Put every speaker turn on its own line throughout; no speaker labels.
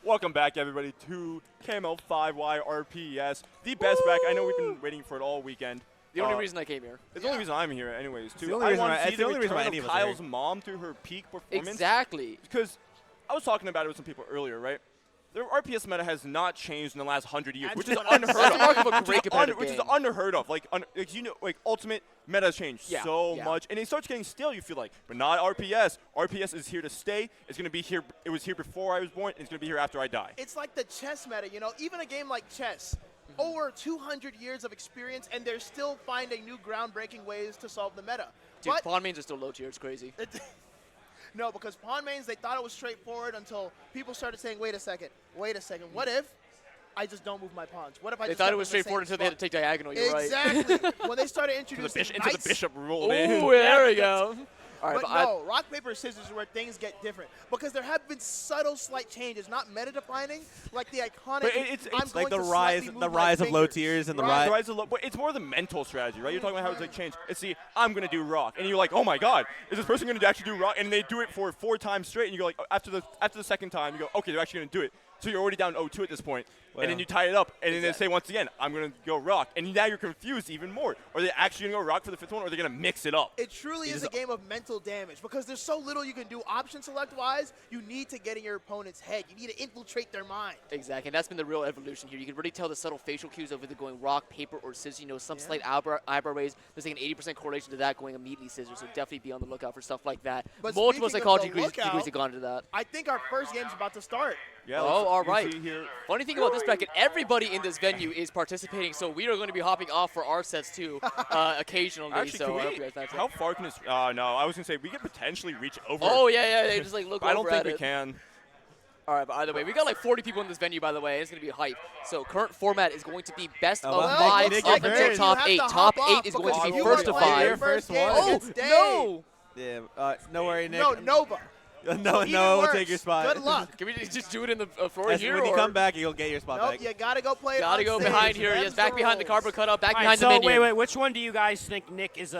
Welcome back, everybody, to KML 5Y RPS, the best bracket. I know we've been waiting for it all weekend.
The only reason I came here.
It's the only reason I'm here, anyways, too.
The only reason why any of us are
Kyle's
here.
mom to her peak performance.
Exactly.
Because I was talking about it with some people earlier, right? The RPS meta has not changed in the last 100 years, which is unheard of. Which is unheard of. Like Ultimate meta has changed so much, and it starts getting stale. You feel like, but not RPS. RPS is here to stay. It's going to be here. It was here before I was born. And it's going to be here after I die.
It's like the chess meta, you know. Even a game like chess, over 200 years of experience, and they're still finding new groundbreaking ways to solve the meta.
Dude, pawn mains are still low tier. It's crazy.
No, because pawn mains, they thought it was straightforward until people started saying, wait a second, what if I just don't move my pawns? What if I
They
just
thought
step
it was
in the same
straightforward until they had to take diagonal. You're
exactly.
right.
When they started introducing
into the bishop rule.
Oh, there we go. All right,
but no, rock, paper, scissors is where things get different. Because there have been subtle, slight changes, not meta-defining, like the iconic.
But it's
like the rise of low tiers and the rise
of low. But it's more the mental strategy, right? You're talking about how it's like changed. It's I'm gonna do rock, and you're like, oh my god, is this person gonna actually do rock? And they do it for 4 times straight, and you go like, after the second time, you go, okay, they're actually gonna do it. So you're already down 0-2 at this point. And then you tie it up, and then they say once again, I'm going to go rock. And now you're confused even more. Are they actually going to go rock for the 5th one, or are they going to mix it up?
It truly is a game of mental damage because there's so little you can do option select-wise. You need to get in your opponent's head. You need to infiltrate their mind.
Exactly, and that's been the real evolution here. You can really tell the subtle facial cues of either going rock, paper, or scissors. You know, some slight eyebrow raise. There's like an 80% correlation to that going immediately scissors, so definitely be on the lookout for stuff like that.
But
multiple psychology degrees have gone into that.
I think our first game's about to start.
Yeah,
oh, all right. Funny thing about this bracket, everybody in this venue is participating, so we are going to be hopping off for our sets too, occasionally.
Actually,
so
how far can this? No, I was gonna say we could potentially reach over.
Oh yeah, they just like look over
I don't think
at
we
it.
can.
All right, but either way, we got like 40 people in this venue, by the way. It's going to be hype. So current format is going to be best of 5 up until top 8. Top 8 is going to be first to 5.
First one.
Oh, no.
Yeah, no worry, Nick.
No, Nova.
No, we'll take your spot.
Good luck.
Can we just do it in the floor here?
When you come back, you'll get your spot back.
You gotta go play it.
Gotta go behind here. Yes, back behind the cardboard cutout, back behind the
so
minion.
wait, which one do you guys think Nick is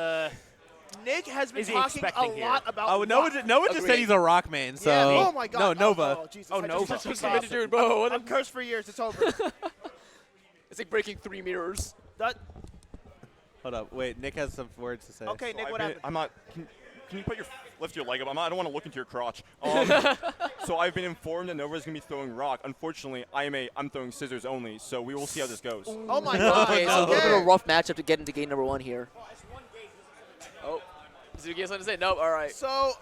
Nick has been
is he
talking
expecting
a lot
here?
about.
Oh, Nova just said he's a rock main, so.
Yeah. Oh my God.
No, Nova.
Oh, Jesus.
Oh, Nova.
Dude, bro,
I'm cursed for years. It's over.
It's like breaking 3 mirrors.
Hold up, wait. Nick has some words to say.
Okay, Nick, what happened?
I'm not. Can you lift your leg up? I don't want to look into your crotch. So I've been informed that Nova's gonna be throwing rock. Unfortunately, I'm throwing scissors only. So we will see how this goes.
Oh my God.
Okay, so a little bit of a rough matchup to get into game number 1 here. Oh, does you get something to say? Nope. All right.
So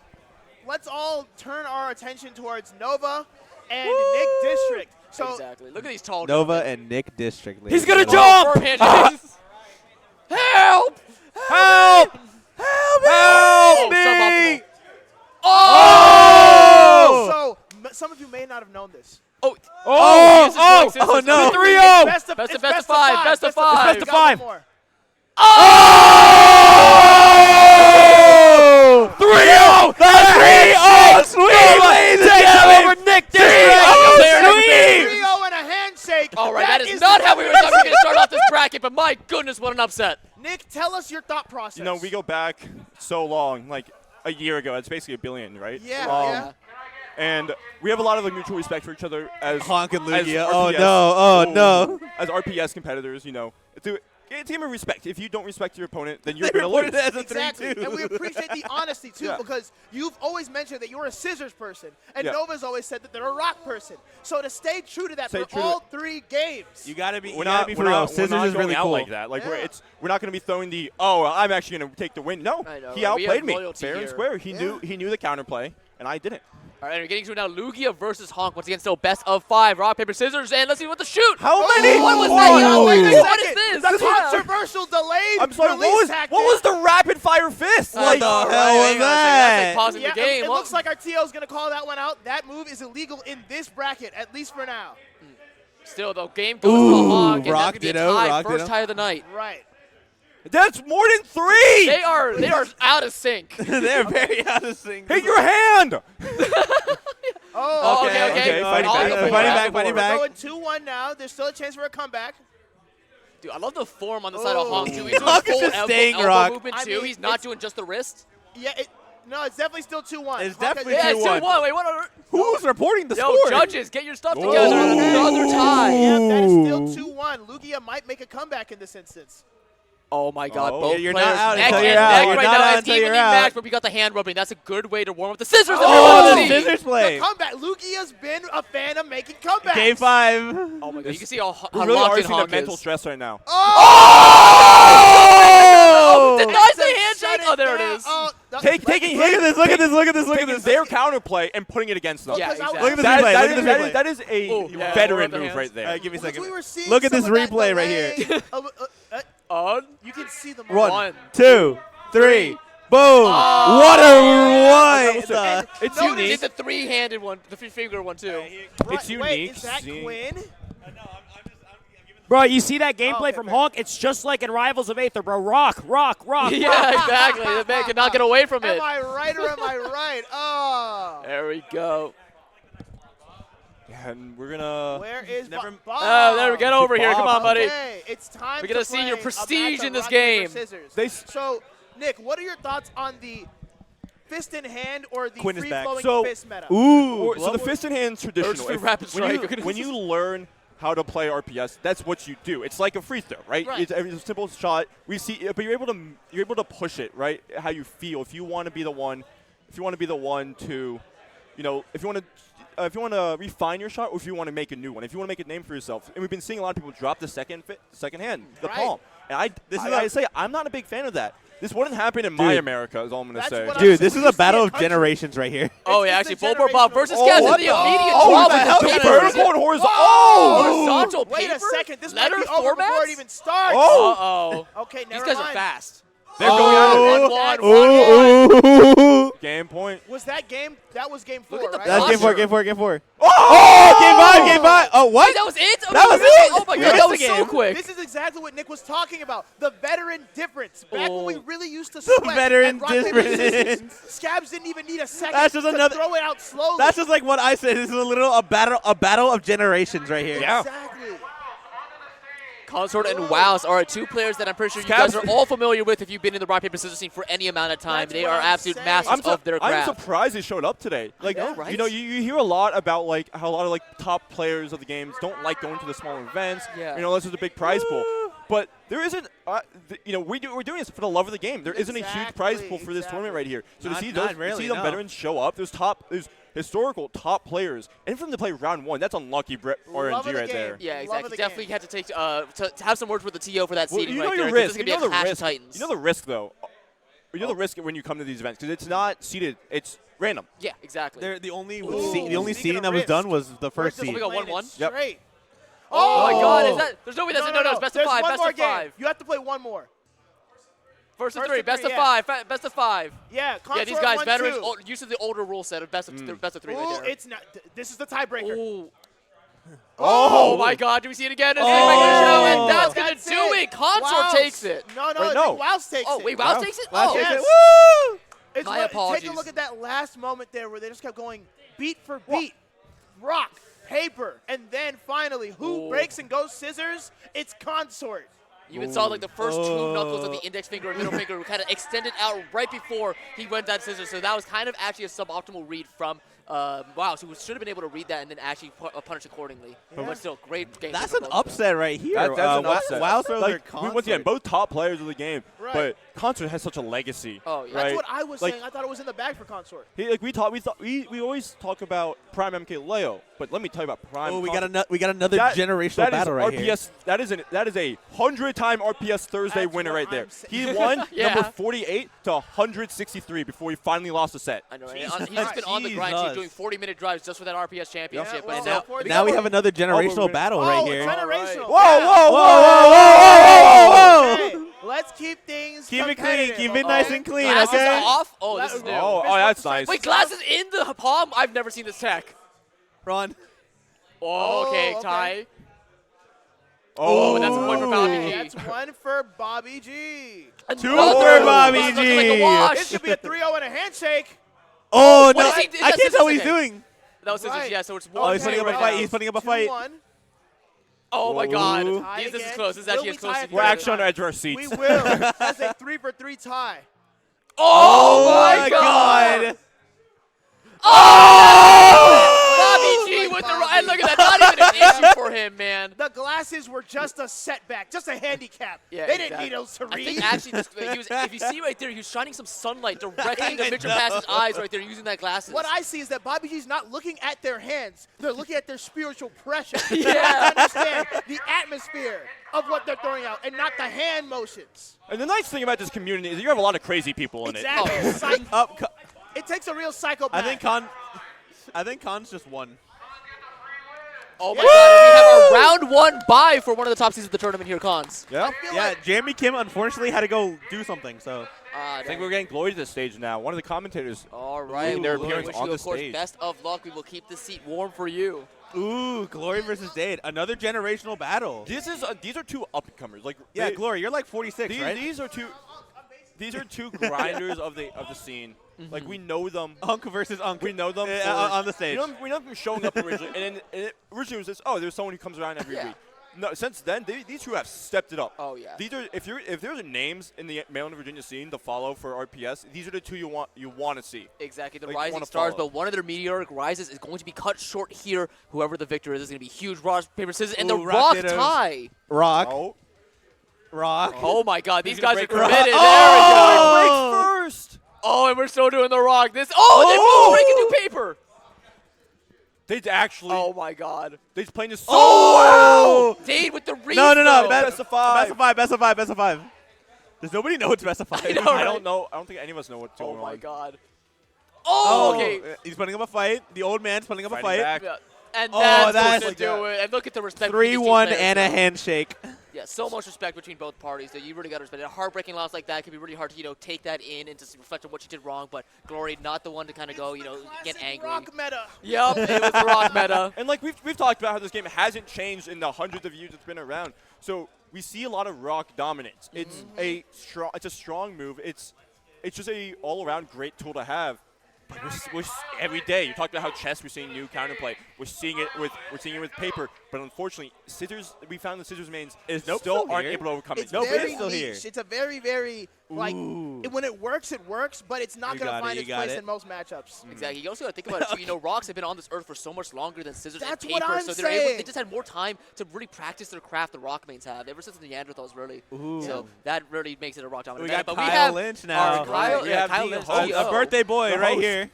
let's all turn our attention towards Nova and Nick District. So
exactly. Look at these tall
Nova and Nick District.
He's gonna jump!
Help!
Help!
Help me!
So some of you may not have known this.
Oh
no! 3-0!
Best of 5. Best of 5.
Best of 5.
Oh!
3-0! That's 3-0! Sweet! Take it over Nick District!
3-0 and a handshake.
All right, that is not how we were going to start off this bracket, but my goodness, what an upset.
Nick, tell us your thought process.
You know, we go back so long, like a year ago. It's basically $1 billion, right?
Yeah.
And we have a lot of mutual respect for each other as
Honk and Lugia.
RPS,
No.
As RPS competitors, you know, it's a team of respect. If you don't respect your opponent, then you're
They
going to lose.
reported it as a
Exactly,
3-2.
and we appreciate the honesty too, because you've always mentioned that you're a scissors person, and Nova's always said that they're a rock person. So to stay true to that for all 3 games,
You gotta be.
We're not
for real. Scissors is
going
really
out
cool.
like that. Like we're not going to be throwing the I'm actually going to take the win. No,
I know,
he
we have
outplayed me
loyalty
fair and
here.
square. He knew the counterplay, and I didn't.
All right, we're getting to it now. Lugia versus Honk. Once again, still best of 5. Rock, paper, scissors, and let's see what the shoot.
How many?
What was that?
wait a
What
second.
is this?
The controversial delayed
I'm sorry.
release tactic.
What was the rapid fire fist?
What the hell was
That's
that?
like pausing
Yeah,
the game.
it looks like our TO is going to call that one out. That move is illegal in this bracket, at least for now.
Still, though, game goes to Honk, and
Rock
that's going to be a
ditto,
tie.
Rock
First
ditto.
tie of the night.
Right.
That's more than 3.
They are out of sync.
They're very out of sync.
Hit your hand.
Oh,
Okay.
Fighting back.
We're going 2-1 now. There's still a chance for a comeback.
Dude, I love the form on the side of Honk, too. He's doing
Honk is
full
just staying
elbow
rock.
movement,
I
too.
mean,
He's not doing just the wrist.
Yeah, no, it's definitely still 2-1.
It's definitely
Yeah,
2-1.
it's 2-1. Wait, what?
Who's reporting the
Yo,
score?
judges, get your stuff
Whoa.
together. Another tie.
Yeah, that is still
Ooh.
2-1. Lugia might make a comeback in this instance.
Oh my God,
Oh.
both
You're not
players
out
neck
until
and
you're out.
neck
You're
right
not
now.
out
It's
until you're
evenly
out.
matched, but we got the hand rubbing. That's a good way to warm up the scissors.
Oh, the
everyone see.
scissors play.
The comeback. Lugia's been a fan of making comebacks.
Game 5.
Oh my God, you can see how
We really
locked
are
in
seeing the
Honk
mental
is.
stress right now.
Oh! Denies the
Shut
handshake. Oh, there it is.
Taking
Look at this, look at this, look at this, look at
taking
this.
their counterplay and putting it against them.
Yeah,
Because I was-
exactly.
Look at this
That,
replay,
that
look at
is-
this
that
replay.
is- that is a
Oh, yeah,
veteran
over the
move
hands.
right there.
Give me a
Because
second.
we were seeing
Look at this
some of that
replay right
delay.
here.
On.
You can see the
One,
One.
2, 3, boom.
Oh.
What a what?
And
It's
notice-
unique.
It's a three-handed one, the three-finger one too.
It's
Wait,
unique.
is that
seeing-
Quinn?
Bro, you see that gameplay
okay,
from
fair.
Honk? It's just like in Rivals of Aether, bro. Rock.
Yeah, exactly. The man cannot get away from it.
Am I right or am I right? Oh.
There we go.
And we're gonna.
Where is
Never-
Bob?
Oh, there we get over here. Come on, buddy.
Okay, it's time
We
to
gotta see your
play a
prestige
match
in
of
this
rock, paper,
game.
scissors.
They
So, Nick, what are your thoughts on the fist in hand or the
Quinn is back.
free-flowing
So-
fist meta?
Ooh.
So the fist in hand traditional.
Urge for
if-
rapid strike.
when you learn how to play RPS, that's what you do. It's like a free throw, right?
Right.
It's a simple shot. We see, but you're able to push it, right? How you feel. If you want to be the one, to, you know, if you want to refine your shot, or if you want to make a new one, if you want to make a name for yourself. And we've been seeing a lot of people drop the second hand, the
Right.
palm. And I say I'm not a big fan of that. This wouldn't happen in
Dude.
my America, is all I'm going to
That's
say.
what
Dude, this
We
is a
just
battle
see a
of
country.
generations right here.
Oh, yeah,
It's
actually,
the
Bulbar Bob
generational-
versus
Oh,
Scavs in
what
the
the-
immediate
oh,
draw
the
with
hell
the
is
paper.
that?
Vertical and horizontal.
Horizontal
Wait
paper?
a second. This
Letter
might be over before
formats?
it even starts.
Uh-oh.
Okay,
These
never
guys
mind.
are fast.
They're going at it.
1-1,
Ooh.
Game point.
Was that game? That was game 4,
Look at the
right?
That's game
posture.
4, game 4, game 4. Oh, game 5. Oh,
Wait,
what?
that was it?
That was
really?
it.
Oh, my
We
God, that
missed
was
the
so
game.
quick.
This is exactly what Nick was talking about. The veteran difference. Back when we
Oh.
really used to sweat.
veteran
and rock, paper, scissors,
difference.
Scabs didn't even need a second
That's just
to
another-
throw it out slowly.
That's just like what I said. This is a battle of generations right here.
Yeah.
Exactly.
Consort and Wows are two players that I'm pretty sure you guys are all familiar with if you've been in the rock, paper, scissors scene for any amount of time.
That's
They
what
are
I'm
absolute
saying.
masters of their
I'm
craft.
surprised they showed up today. Like,
know, right?
you know, you hear a lot about like how a lot of like top players of the games don't like going to the smaller events.
Yeah.
You know, unless there's a big prize pool. But there isn't. You know, we're doing this for the love of the game. There isn't a huge prize pool for this tournament right here. So
Not-
to see
not
those,
really,
see them
no.
veterans show up. There's historical top players, and for them to play round 1, that's unlucky
Love
RNG
of the
right
game.
there.
Yeah,
Love
exactly.
of the
Definitely
game.
had to take to have some words with the TO for that
Well,
seating
you know
right
your
there. 'cause
risk.
This is
You
gonna
know
be
the
a Clash of
risk.
Titans.
You know the risk though. You know the risk when you come to these events because it's not seeded. It's random.
Yeah, exactly.
They're the only
Ooh,
seeding
speaking
that
of
was
risk,
done was the
We're
first
just
seed.
we got
playing it
1-1?
Yep.
straight.
Oh my God!
Oh.
Is that? There's no way that's
No,
it's best of
There's
5.
one
Best
more
of
game.
5.
You have to play one more.
First of
First
3.
of
Best
three,
of
yeah.
5. Best of 5.
Yeah,
Yeah,
Consort
these guys,
won
veterans,
two.
used to the older rule set of best of 3
Ooh,
right there.
it's not. This is the tiebreaker.
Ooh.
Oh,
Oh my God! Do we see it again? It's
Oh.
a regular show, and that's gonna
That's
do it. Consort
Wows.
takes it.
No,
Wait,
I
no.
think Wows takes
Oh
it.
wait, Wows
Wow.
takes it.
Wow,
Oh,
take
yes.
it. Woo!
It's
My
Take a
apologies.
look at that last moment there where they just kept going beat for beat. Rock, paper, and then finally, who
Ooh.
breaks and goes scissors? It's Consort.
You even saw like the first two
Oh.
knuckles of the index finger and middle finger were kind of extended out right before he went that scissors. So that was kind of actually a suboptimal read from Wows, who should have been able to read that and then actually punish accordingly. But still, great game.
That's
from
an
both of them.
upset right here.
That's an upset.
Wow throws
like,
their
once again,
Consort.
both top players of the game,
Right.
but Consort has such a legacy.
Oh, yeah.
right?
That's what I was
Like,
saying. I thought it was in the bag for Consort.
We always talk about Prime MK Leo, but let me tell you about Prime.
Oh, we
Consort.
got another generational
that
battle
is
right
RPS,
here.
That is a 100-time RPS Thursday
That's
winner
what
right there.
I'm saying.
He won
Yeah.
number 48 to 163 before he finally lost a set.
I know, right?
Jesus
He's just been on the grind. He's
Jesus.
doing 40-minute drives just for that RPS championship.
Yeah,
but
well,
now,
support
Now we
the-
have another generational
we're-
battle
Oh,
right here.
generational.
Whoa,
Yeah.
whoa, whoa,
whoa,
Okay, let's keep things
Keep it clean.
competitive,
Keep it
okay?
nice and clean,
glasses
okay?
off. Oh, this is new.
Oh, that's nice.
Wait, glasses in the palm? I've never seen this tech.
Ron.
Oh, okay,
okay.
tie.
Oh,
that's a point for Bobby G.
That's one for Bobby G.
Two
Another
for Bobby
one. Looking like a
G.
wash.
This could be a 3-0 and a handshake.
Oh,
What
no.
is he doing?
I
That's
can't tell what he's
scissors.
doing.
That was scissors,
Right.
yeah, so it's
Oh,
one.
he's putting up a
right
fight.
now.
He's putting up a fight.
2-1.
Oh my God.
Tie
This is
again.
close. This is
Will
actually
we
as close
tie
as
it?
you
We're
can.
actually on the edge of our
We
seats.
will. That's a 3-for-3 tie.
Oh my God.
Oh!
glasses were just a setback, just a handicap.
Yeah,
they didn't need those to
I
read.
think actually, if you see right there, he was shining some sunlight directly into Victor Pass's eyes right there using that glasses.
What I see is that Bobby G's not looking at their hands. They're looking at their spiritual pressure.
Yeah.
To understand the atmosphere of what they're throwing out and not the hand motions.
And the nice thing about this community is you have a lot of crazy people in
Exactly.
Oh.
Psych- it takes a real psychopath.
I think Khan's just won.
Oh my God, we have a round 1 bye for one of the top seeds of the tournament here, Cons.
it. Yeah.
Yeah, Jeremy Kim unfortunately had to go do something. So
I think we're getting Glory to the stage now. One of the commentators.
all right.
making their
We
appearance
wish
on
you,
the
of course,
stage.
best of luck. We will keep the seat warm for you.
ooh, Glory versus Dade, another generational battle.
These are two up-and-comers. Like
Yeah,
they-
Glory, you're like 46, right?
These are two grinders of the scene. Like we know them.
Unk versus Unk.
We know them
on the stage.
We know them showing up originally, and then originally it was just, oh, there's someone who comes around every
Yeah.
week. No, since then these two have stepped it up.
Oh, yeah.
These are if there's names in the Maryland Virginia scene to follow for RPS, these are the two you want to see.
Exactly, the
Like,
rising
wanna
stars,
follow.
but one of their meteoric rises is going to be cut short here. Whoever the victor is going to be huge. Rock, paper, scissors, and the
Ooh, Rock
Rock
dittos.
tie.
Rock.
Oh,
Rock.
Oh my God, these
He's gonna
guys are
break Rock.
committed.
Oh!
breaks first.
Oh, and we're still doing the Rock. They both break into paper.
They actually.
Oh my God.
They're playing this. So
Oh!
Dade with the read.
No.
though.
Best
of five.
Best of 5. Does nobody know it's best of 5?
I know,
I
right?
don't know. I don't think any of us know what's
Oh
going on.
my God. Oh, okay.
He's putting up a fight. The old man's putting up a
Fighting
fight.
back.
Yeah. And
Oh,
that's
that's
going to
like
do it. And look at the respect. between these
3-1
players
and a
now.
handshake.
Yeah, so much respect between both parties that you really got to respect. A heartbreaking loss like that can be really hard to, take that in and to reflect on what you did wrong. But Glory, not the one to kind of go, get
Classic
angry.
Rock meta.
Yep, it was the Rock meta.
And like we've talked about how this game hasn't changed in the hundreds of years it's been around. So we see a lot of Rock dominance. It's a strong move. It's just a all-around great tool to have. But we're every day. You talked about how chess we're seeing new counterplay. We're seeing it with paper. But unfortunately, scissors. We found the scissors mains
Nope
still
still
aren't
here?
able to overcome it.
It's
Nope,
very
it's still
niche.
here.
It's a very, very,
Ooh.
when it works, but it's not
You
going to
got it,
find
you
its
got
place
it.
in most matchups.
Exactly. You also got to think about it, too. Rocks have been on this earth for so much longer than scissors
That's
and
what
paper.
I'm
So
saying.
they just had more time to really practice their craft the Rock mains have, ever since the Neanderthals, really.
Ooh.
So that really makes it a Rock dominant
We got
matchup. But
Kyle
we have
Lynch
our
now.
Kyle,
We
yeah,
have
Kyle
the
Lynch,
host.
TO.
A birthday boy
The
right
host.
here.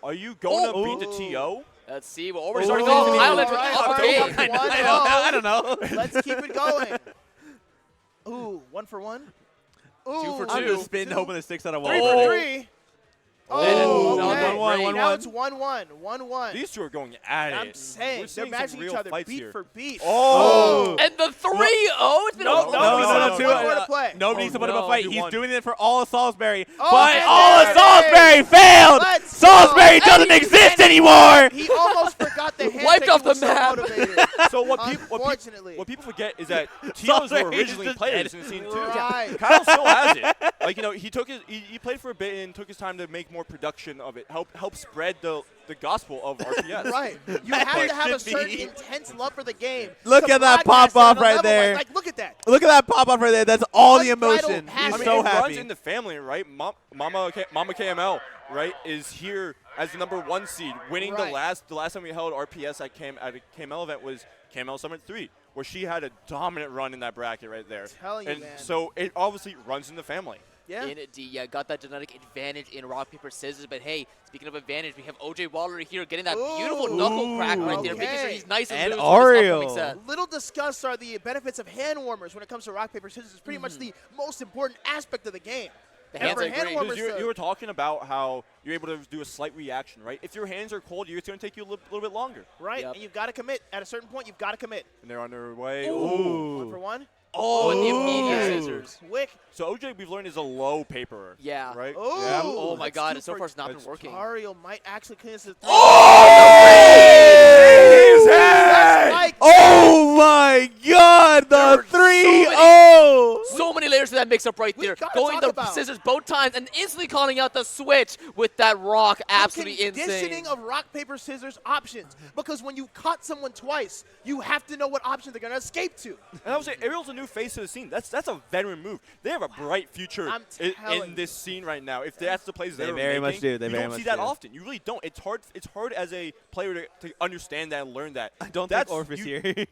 Are you going to
Oh.
beat the TO?
Let's see. Well, already starting off.
Ooh.
Kyle Lynch with
All right,
up
all
game.
right.
I don't know.
Let's keep it going. Ooh, 1 for 1. Ooh,
2 for
I'm
2.
just spitting, hoping it sticks out of 1.
3
Oh.
for 3.
Oh,
no,
okay.
1-1,
Now
1-1.
it's 1-1. 1-1.
These two are going at it.
I'm saying
We're
they're
seeing some
matching
real
each other
fights
beat
here.
for beat.
Oh.
And the 3-0. It's been
No,
a
no,
long
no,
time.
no,
two.
One more to play.
Nobody
Oh,
needs to put up
no.
a fight.
You
He's
won.
doing it for all of Salisbury.
Oh,
but
and
all of
there it
Salisbury
is.
failed.
Let's
Salisbury
go.
doesn't
And
exist
he-
anymore.
He almost forgot the handshake.
Wiped off
He was
the
so
map.
motivated.
So
Unfortunately.
what people forget is that TOs were
Salisbury
originally
just
players
dead.
in scene 2.
Right.
Kyle still has it. Like he took he played for a bit and took his time to make more production of it. Help spread the gospel of RPS.
Right. You have to have a
should
certain
be.
intense love for the game.
Look
to
at that
broadcast it
pop-off
on a
right
level
there.
Like, look at that.
Look at that pop up right there. That's all the
Unbridled
emotion.
passion.
He's
I mean,
so
it runs
happy.
in the family, right? Mama KML, right, is here as the #1 seed, winning
Right.
the last time we held RPS at a KML event was KML Summit 3, where she had a dominant run in that bracket right there.
Telling you,
and
man.
so it obviously runs in the family.
Yeah.
Indeed, yeah, got that genetic advantage in rock, paper, scissors. But hey, speaking of advantage, we have OJ Waller here getting that beautiful
Ooh,
knuckle crack right there, making sure
okay.
he's nice and,
And
loose for this upcoming
Oreo.
set.
Little discussed are the benefits of hand warmers when it comes to rock, paper, scissors. It's pretty much the most important aspect of the game.
The
And
hands
for
are
hand
great.
warmers
Because
to-
you were talking about how you're able to do a slight reaction, right? If your hands are cold, it's going to take you a little bit longer.
Right,
Yep.
and you've got to commit. At a certain point, you've got to commit.
And they're on their way.
Ooh.
1 for 1.
Oh, and the immediate
Ooh.
scissors.
Quick.
So OJ, we've learned, is a low paperer.
Yeah.
Right?
Oh,
Yeah.
Oh my
that's
God,
2
and so
for
far it's not been
That's
working.
Mario might actually clean this.
Oh my God, the
There were so
3-0.
So many layers cares for that mix-up right there.
gotta
Going
talk
the
about-
scissors both times and instantly calling out the switch with that rock. Absolutely
Conditioning
insane.
of rock, paper, scissors options. Because when you caught someone twice, you have to know what option they're going to escape to.
And I would say Ariel's a new face of the scene. That's a veteran move. They have a bright future
I'm
in
telling
this scene right now. If that's the plays
They
they're
very much
making,
do. They
you
very
don't
much
see that
do.
often. You really don't. It's hard. It's hard as a player to understand that and learn that.
I don't
That's,
think Orph is
you-
here.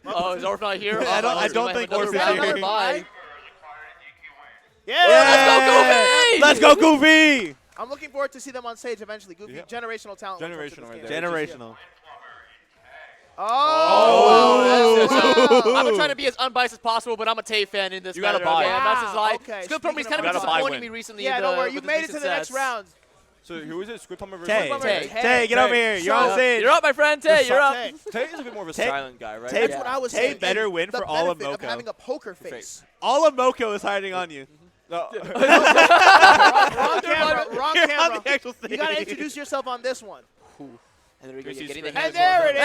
Oh, is Orph not here?
I don't think
Orph
Orph is here.
Bye.
Yeah.
Let's go, Goofy!
Let's go, Goofy!
I'm looking forward to see them on stage eventually. Goofy,
Yeah.
generational talent. when it comes to
Generational
this
right
game.
there.
Generational.
Oh!
I'm gonna try to be as unbiased as possible, but I'm a Tay fan in this.
You gotta
matter,
buy
okay?
it.
And that's just like
Okay,
Squid Plumber's
speaking
kind
of
of
You gotta buy
disappointing
win.
me recently.
Yeah,
in
don't
the,
worry. You
with
made it
his
to the next
success.
round.
So who is it? Squid Plumber versus
Tay.
Tay.
Tay, get over here. You're on
So-
stage.
You're up, my friend. Tay, you're up.
Tay.
Tay is a bit more of a
Tay-
silent guy, right?
Tay-
That's what I was
Tay
saying.
better
And
win
the
for all of
benefit
Moko.
having a poker face.
All of Moko is hiding on you.
No.
Wrong camera. Wrong
You're on
camera.
the actual stage.
You got to introduce yourself on this one.
And there we go.
Gracie's
Getting the
straight.
hands
And there
on
it is.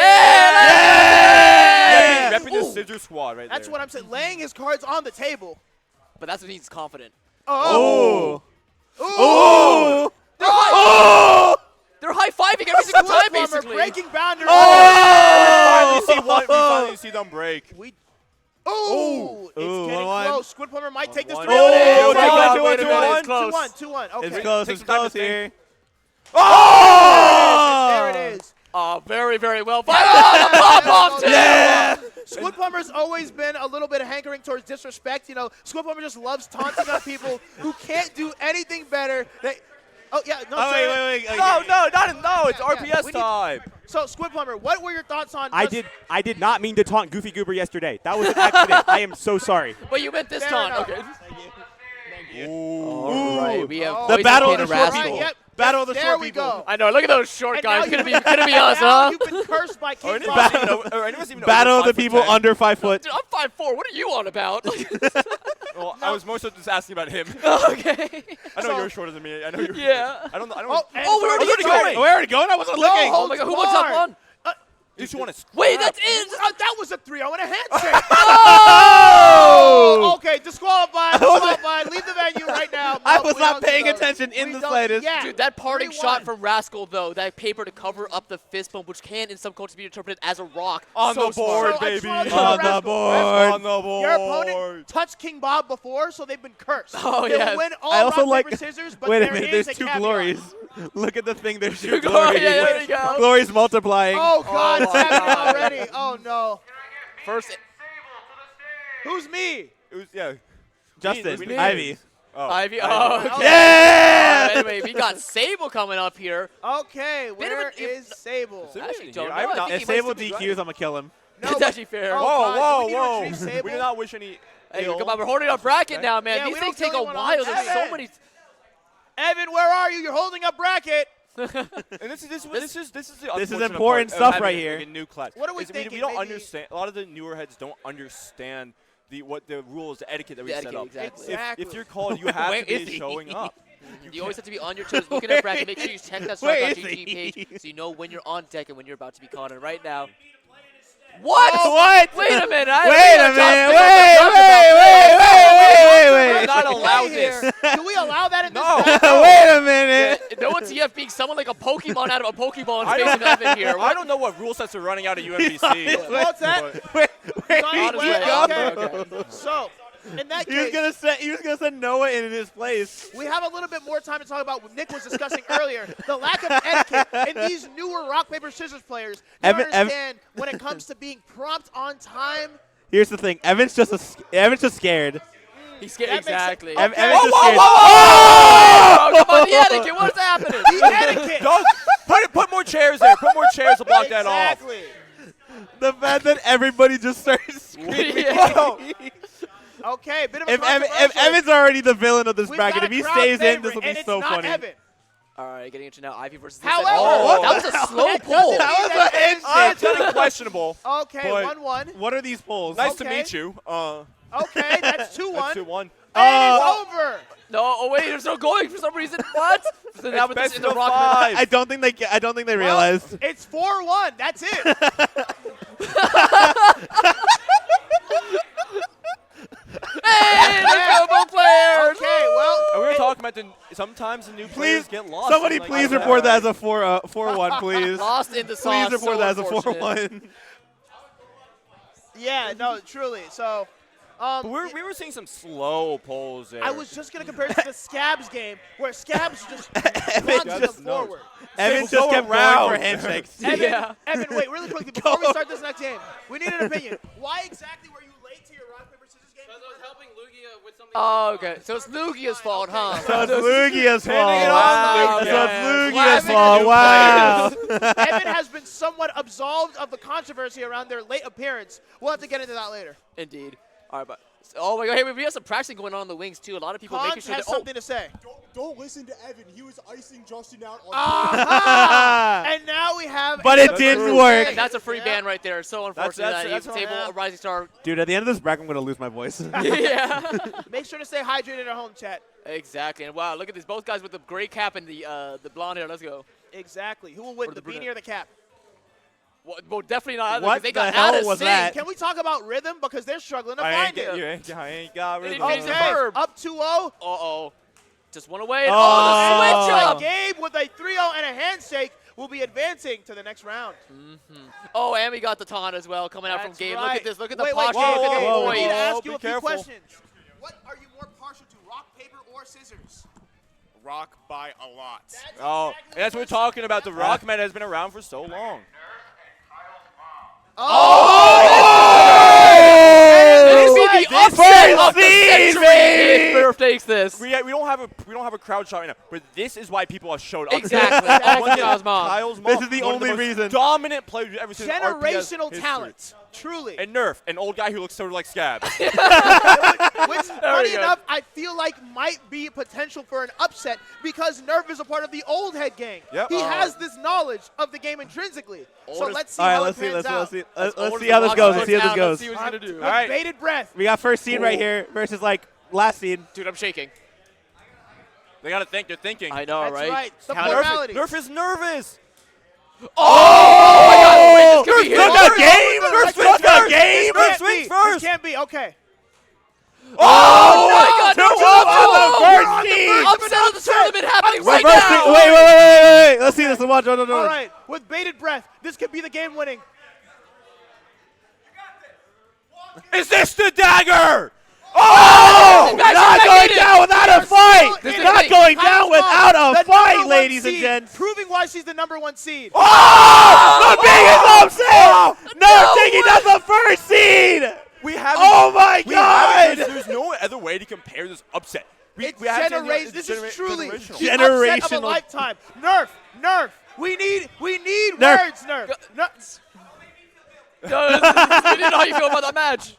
Yeah!
Repping the
Ooh.
scissor squad right
That's
there.
what I'm saying. Laying his cards on the table.
But that's when he's confident.
Oh!
Ooh.
Oh!
They're high-fiving every single time,
Plumber
basically.
breaking boundaries.
We finally see them break.
We. Ooh,
Ooh,
it's getting
1-1.
close. Squid Plumber might take this to
1-1.
reality.
Oh,
my
my
God,
God,
wait a minute,
it's
it's close.
2-1. Okay.
It's close.
Take
It's
some time
close
to think.
here.
There it is.
Very, very well. The pop-off, too.
Yeah!
Squid Plumber's always been a little bit hankering towards disrespect. You know, Squid Plumber just loves taunting on people who can't do anything better. Oh, yeah. No,
Oh,
sir.
wait.
No, it's
Yeah,
RPS
we need-
time.
So, Squid Plumber, what were your thoughts on
I did not mean to taunt Goofy Goober yesterday. That was an accident. I am so sorry.
But you meant this
Fair
time.
enough.
Okay.
Ooh.
All right, we have
Oh,
The
Poison
battle of
Painter
the short
Rascal.
people.
Yep.
Battle of the
there
short
we
people.
go.
I know. Look at those short
And
guys.
now
Could be
you-
us,
now
huh?
You've been cursed by King
Anyone
Bob.
even know- or anyone's even
Battle
over
of the
5'10"?
people under 5 foot.
Dude, I'm 5'4". What are you on about?
Well, I was mostly just asking about him.
Okay.
I know
So-
you're shorter than me. I know you're.
Yeah.
I don't.
Oh, and
we're already
it's
going.
Oh, we're already going? I wasn't looking.
Oh my God, who wants up one?
You want to?
Wait, that's it.
That was a 3-0 and a handshake.
Oh!
Okay, disqualified. Leave the venue right now.
I
No,
was
we
not
don't do
paying
those.
attention in
We
the
don't-
slightest.
Yeah.
Dude, that parting
3-1.
shot from Rascal, though, that paper to cover up the fist bump, which can in some cultures be interpreted as a rock.
On
so
the board,
smart.
So I just
baby.
wanna
On
tell
the
Rascal,
board.
On the board.
Your opponent touched King Bob before, so they've been cursed.
Oh,
They'll
yeah.
win all
I also
rock,
like.
paper, scissors, but
Wait a
there
minute.
is
There's
a
two
caveat.
glories. Look at the thing. There's two
Two glories,
glories.
yeah, there you go.
Glories multiplying.
Oh, God, it's
my
happening
God.
already. Oh, no.
First,
Who's me?
It was yeah.
Justin.
we need-
Ivy.
Oh.
Ivy. Oh, okay.
Yeah!
Anyway, we got Sable coming up here.
Okay,
Bit of
where
an-
is Sable?
Sable
Actually,
isn't
don't
here.
know.
I would
I
not-
think
If
he
Sable
might still be
DQs, I'm going to kill him.
No,
It's
but-
actually fair.
Oh,
Whoa,
God, do we need to
whoa,
retrieve
whoa!
Sable?
We do not wish any.
Hey,
ill.
come on, we're holding our bracket now, man.
Yeah,
These
we
things
don't
take a
kill anyone
while.
on
There's so
Evan.
many.
Evan, where are you? You're holding up bracket.
And this is the
This is
unfortunate
important
part
stuff
of
right
having,
here.
like, a new class.
What are we
Is
thinking?
We don't
Maybe-
understand. A lot of the newer heads don't understand what the rules, the etiquette that we
The
set
etiquette,
up.
exactly.
Exactly.
If you're called, you have
Where
to
is
be
he?
showing up.
You always have to be on your toes, looking at bracket. Make sure you check that
Where
Starcraft
is
GG
he?
page so you know when you're on deck and when you're about to be caught. And right now, what?
What?
Wait a minute.
Wait a minute.
We're not allowed
here.
this.
Do we allow that in this
No.
battle?
Wait a minute.
No one's TF being someone like a Pokemon out of a Pokeball in face of Evan here.
I don't know what rule sets are running out of UMBC.
What's that?
Where
on
did
his
you
way.
go?
Okay. So, in that
He was
case,
gonna send Noah in his place.
we have a little bit more time to talk about what Nick was discussing earlier. The lack of etiquette in these newer rock, paper, scissors players. You
Evan-
understand when it comes to being prompt on time.
Here's the thing. Evan's just scared.
He's scared.
That makes sense.
Exactly.
Okay.
Evan's just scared.
Oh, come on, the etiquette. What's happening?
The etiquette.
Don't put more chairs there. Put more chairs to block that off.
Exactly.
The fact that everybody just started screaming.
Yeah.
Okay, bit of a
If
controversial.
Evan's already the villain of this
We've
bracket,
got
if he
a crowd
stays in,
favorite,
this will be
and it's
so
not
funny.
Evan.
All right, getting into now Ivy versus.
However-
oh, that was a slow
That
pull.
doesn't mean
That was a handshake.
It's kind of questionable.
Okay,
But-
1-1.
What are these polls?
Nice to
Okay.
meet you.
Okay, that's 2-1.
That's 2-1.
And it's over.
No, oh wait, there's no going for some reason. What? So now
It's
with this
best
in the
of
rock.
5.
I don't think they realized.
Well, it's 4-1. That's it.
Hey, let's
sometimes the new players
Please,
get lost.
somebody
in, like,
please
that,
report that
right?
as a 4-1, please.
Lost in the sauce.
Please report
so
that as a
unfortunate.
4-1.
Yeah, no, truly. So,
But we were seeing some slow polls there.
I was just going to compare it to the Scabs game, where Scabs just
Evan
launched them
just
forward.
Evan
Go
just kept
around.
going for handshakes.
Evan,
Yeah.
Evan, wait, really quickly, before we start this next game, we need an opinion. Why exactly were you late to your rock, paper, scissors game?
Because I was helping Lugia with something.
Oh, okay. So it's Lugia's fault, huh?
So it's Lugia's fault.
it on
Wow.
Lugia.
So it's Lugia's
Classic
fault.
new
Wow.
Evan has been somewhat absolved of the controversy around their late appearance. We'll have to get into that later.
Indeed. All right, but oh my God, hey, we have some practicing going on in the wings too. A lot of people making
Hans
sure
has
that.
something to say.
Don't listen to Evan. He was icing Justin out on
Aha! And now we have.
But
a
it didn't
substitute.
work.
And that's a free
Yeah.
ban right there. So unfortunate
that's
that
all,
you table
yeah.
a Rising Star.
Dude, at the end of this bracket, I'm going to lose my voice.
Yeah.
Make sure to stay hydrated at home, chat.
Exactly. And wow, look at this. Both guys with the gray cap and the blonde hair. Let's go.
Exactly. Who will win,
Or
the
the
beanie
brunette.
or the cap?
Well, definitely not.
What
Because they
the
got
hell
out of
was
sync.
that?
Can we talk about rhythm? Because they're struggling to
I
find
ain't,
it.
I ain't got rid
They
of
didn't
it.
finish
Okay,
verb.
up 2-0.
Uh-oh. Just one away. And
Oh.
the switch up.
Gabe with a 3-0 and a handshake will be advancing to the next round.
Oh, and we got the taunt as well coming out from
That's
Gabe.
right.
Look at this. Look at the
Wait,
posture.
Gabe,
Look at the
Gabe,
whoa,
we need
poise.
to ask
Be
you a few
careful.
questions. What are you more partial to, rock, paper, or scissors?
rock by a lot.
Oh, and that's what we're talking about. The rock meta has been around for so long.
This is the upset of the century. If Murph takes this.
We don't have a crowd shot right now, but this is why people have showed up.
Exactly.
Once
All
again,
Kyle's mom.
Kyle's mom.
This is the
one of
only
most
reason.
Dominant players we've ever seen. in RPS
Generational
history.
talent, truly.
And Nerf, an old guy who looks sort of like Scab.
Which, funny
go.
enough, I feel like might be potential for an upset because Nerf is a part of the old head gang.
Yep.
He has this knowledge of the game intrinsically. So
Oldest-
let's see
All right,
how
let's
it
see.
pans
Let's
out.
see.
As
Let's
old
see
as
how
the
this goes.
Rock
Let's see how this
puts out,
goes.
Let's see what he's going to do.
All right.
Bated breath.
We got first seed right here versus like last seed.
Dude, I'm shaking.
They gotta think. They're thinking.
I know,
That's right. The
Counter-
formality.
Nerf is nervous.
Oh, my God. Wait, this could be
Nerf
his.
took a game. Nerf took a game.
Nerf
Can't
swings
be.
first.
This can't be. Okay.
Oh, my God.
2-1 on the first seed.
Upset of the tournament happening right
First seed.
now.
Wait. Let's see this. Watch. No.
All right. With bated breath, this could be the game winning.
Is this the dagger?
Oh!
Back
Not
in,
going
back in.
down without a fight.
This is
Not
it.
going
Kyle's
down
mom,
without
the
a fight,
number one
ladies and
seed,
gents.
proving why she's the number one seed.
Oh! The biggest upset! No, taking down the first seed!
We haven't.
Oh my
we haven't-
God!
There's no other way to compare this upset.
It's
we have to-
generations. This is truly
generational.
the upset of a
Generational.
lifetime. Nerf. We need
Nerf.
words, Nerf.
We didn't know how you feel about that match.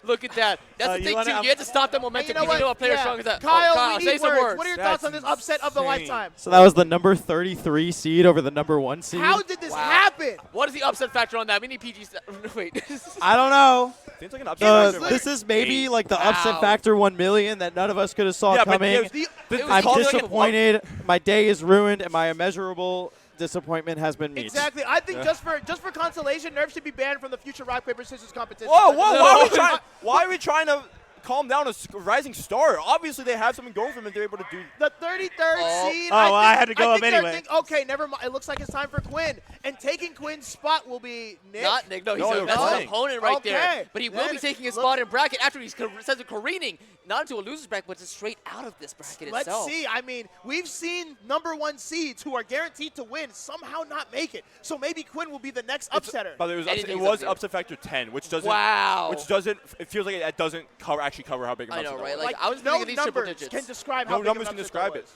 Look at that. That's the
you
thing,
wanna-
too. You have to stop that
And
momentum.
you know
You know
what?
a player
Yeah.
strong as that.
Kyle, we
say
need
some
words.
words.
What are your
That's
thoughts on this upset of the
insane.
lifetime?
So that was the number 33 seed over the number 1 seed.
How did this
Wow.
happen?
What is the upset factor on that? We need PG. Wait.
I don't know.
Seems like an upset.
This is maybe like the upset
Wow.
factor 1 million that none of us could have saw
Yeah, but
coming.
there's-
The,
It was
I'm
called like a-
disappointed. My day is ruined, and my immeasurable disappointment has been meet.
exactly. I think just for consolation, Nerf should be banned from the future rock paper scissors competition.
Whoa! Why are we
No.
trying? Why are we trying to calm down a rising star? Obviously, they have something going for them. And they're able to do.
The 33rd
Oh.
seed.
Oh, well, I had to go up
they're
anyway.
okay, never mind. It looks like it's time for Quinn, and taking Quinn's spot will be Nick.
Not Nick. No,
No,
that's his
playing.
opponent right
Okay.
there. But he will be
Then
taking his
look-
spot in bracket after he's sends a careening, not into a loser's bracket, but just straight out of this bracket
Let's
itself.
see. I mean, we've seen number one seeds who are guaranteed to win somehow not make it. So maybe Quinn will be the next upsetter.
But it was
Anything's
upset
upset.
factor 10, which doesn't.
Wow.
Which doesn't. It feels like it doesn't actually cover how big an
I
upset
know,
that
right?
was.
Like, I was
no
thinking these triple
numbers
digits.
can describe
No
how big
numbers
of
can
an upset that
describe it.
was.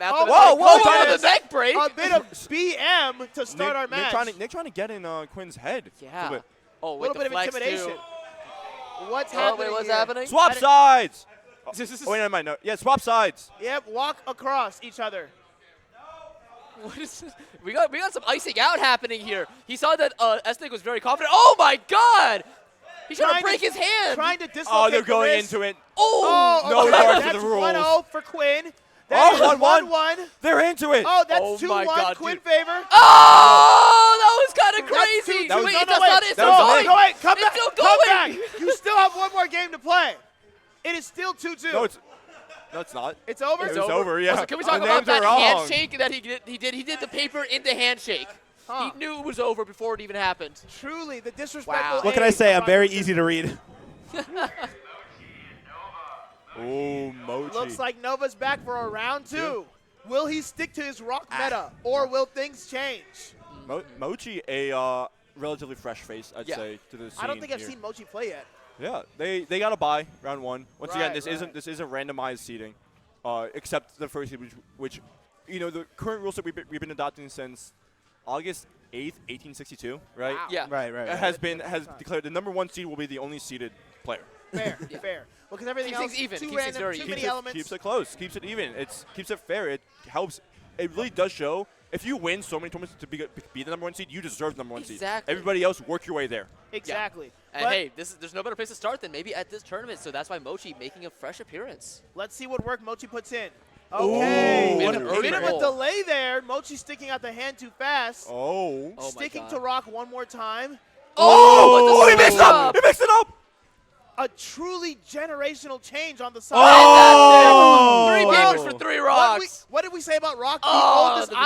After
Oh,
the-
whoa, whoa,
oh,
guys.
the neck break.
A bit of BM to start our
Nick
match.
trying to get in Quinn's head. A
Yeah.
little bit.
Oh,
A
with
little
the
bit of
flex,
intimidation.
too.
What's
Oh,
happening
wait, what's
here?
happening?
Swap sides. Oh, wait, never mind. No. Yeah, swap sides.
Yep, walk across each other.
What is this? We got some icing out happening here. He saw that Esnick was very confident. Oh my God! He's trying to
Trying
break
to-
his hand.
Trying to dislocate
Oh, they're
the
going
wrist.
into it.
Oh!
No
okay,
regard for
that's
the rules.
1-0 for Quinn.
Oh,
That's
1-1.
1-1.
They're into it.
Oh, that's
Oh
2-1.
my God,
Quinn
dude.
favor.
Oh, that was kind of
That's
crazy.
2-2.
Wait,
No,
that's
wait.
not it.
That was
It's
Nick.
No, wait, come
It's
back.
still
Come
going.
back. You still have one more game to play. It is still 2-2.
No, it's. No, it's not.
It's over?
It's over, yeah.
Also, can we
The
talk about
names are
that
wrong.
handshake that he did? He did the paper in the handshake.
Huh.
He knew it was over before it even happened.
Truly, the disrespectful.
Wow.
What can I
age
say?
of
I'm very
Rock
easy to read.
Oh, Mochi.
Looks like Nova's back for a round 2. Will he stick to his rock meta, or will things change?
Mochi, a relatively fresh face, I'd
Yeah.
say, to the scene.
I don't think I've
here.
seen Mochi play yet.
Yeah, they got a bye round 1. Once again,
Right,
this isn't randomized seeding, except the first seed, which the current rules that we've been adopting since August 8th, 1862, right?
Wow.
Yeah.
Right.
Has declared the number 1 seed will be the only seeded player.
Fair, fair. Well, because everything
Keeps
else,
things even.
too
Keeps things
random,
very
too
even.
many elements.
Keeps it close, keeps it even. Keeps it fair. It helps. It really does show. If you win so many tournaments to be the number 1 seed, you deserve the number 1 seed.
Exactly.
Everybody else, work your way there.
Exactly.
And
But
hey, there's no better place to start than maybe at this tournament. So that's why Mochi making a fresh appearance.
let's see what work Mochi puts in. Okay.
Ooh, what an
a
early
bit of a
roll.
delay there. Mochi sticking out the hand too fast.
Oh.
Oh my
Sticking
God.
to rock one more time.
Oh,
he mixed up. He mixed it up.
A truly generational change on the side.
Oh!
Three
Well,
gamers for 3
What,
rocks.
what did we say about Rock? The
Oh,
oldest
the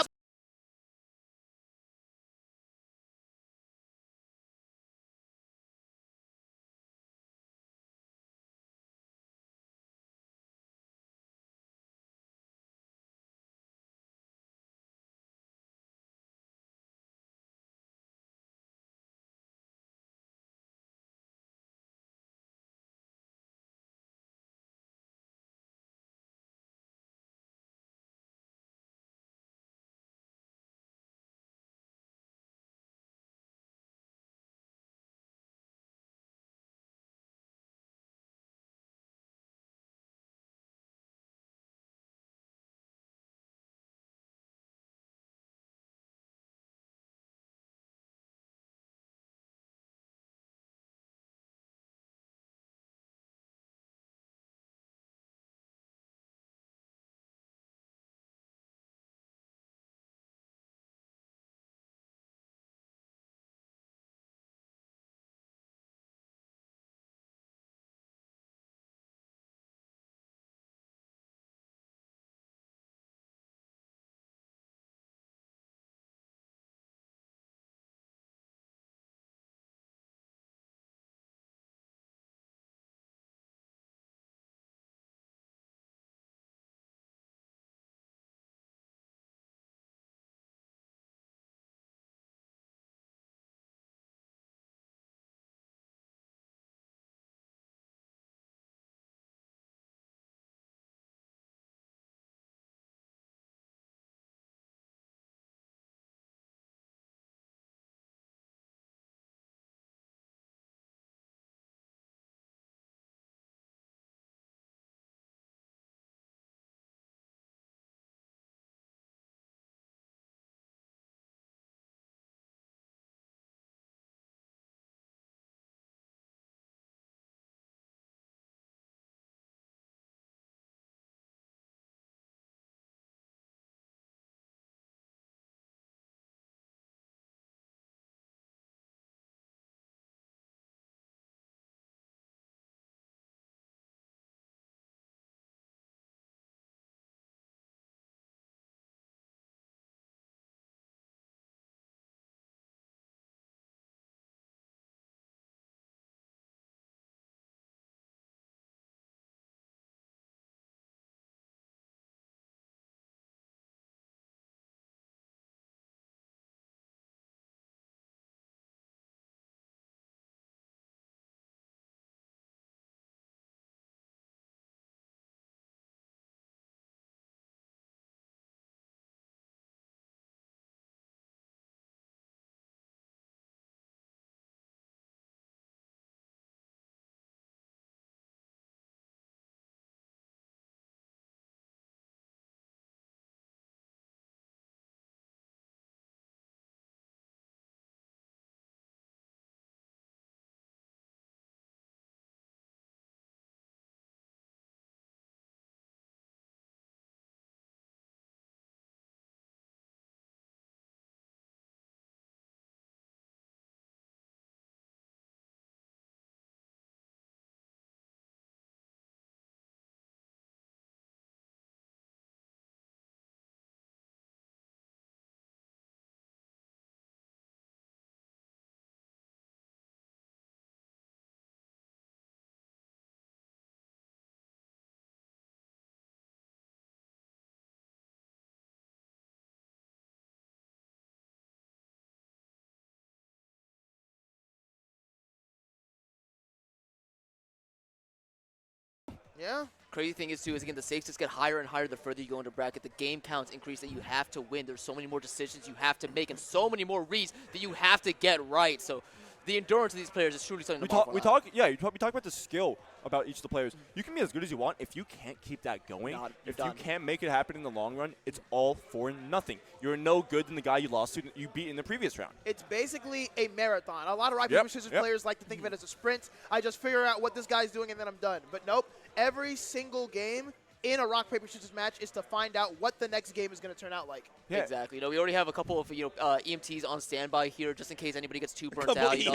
Yeah.
Crazy thing is, too, is again, the stakes just get higher and higher the further you go into bracket. The game counts increase that you have to win. There's so many more decisions you have to make and so many more reads that you have to get right. So the endurance of these players is truly something to marvel at.
We talk about the skill about each of the players. You can be as good as you want. If you can't keep that going, if you can't make it happen in the long run, it's all for nothing. You're no good than the guy you lost to, you beat in the previous round.
It's basically a marathon. A lot of rock, paper, scissors players like to think of it as a sprint. I just figure out what this guy's doing and then I'm done. But nope, every single game in a rock, paper, scissors match is to find out what the next game is going to turn out like.
Yeah. Exactly. We already have a couple of EMTs on standby here just in case anybody gets too burnt out.
You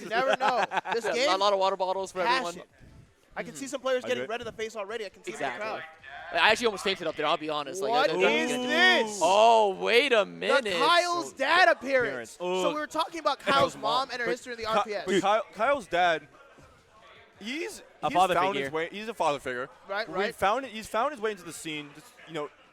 never know. This game,
a lot of water bottles for everyone.
I can see some players getting red in the face already. I can see the crowd.
I actually almost fainted up there, I'll be honest.
What is this?
Oh, wait a minute.
The Kyle's dad appearance. So we were talking about Kyle's mom and her history in the RPS.
But Kyle's dad, he's a father figure. He's a father figure.
Right.
He's found his way into the scene. Just,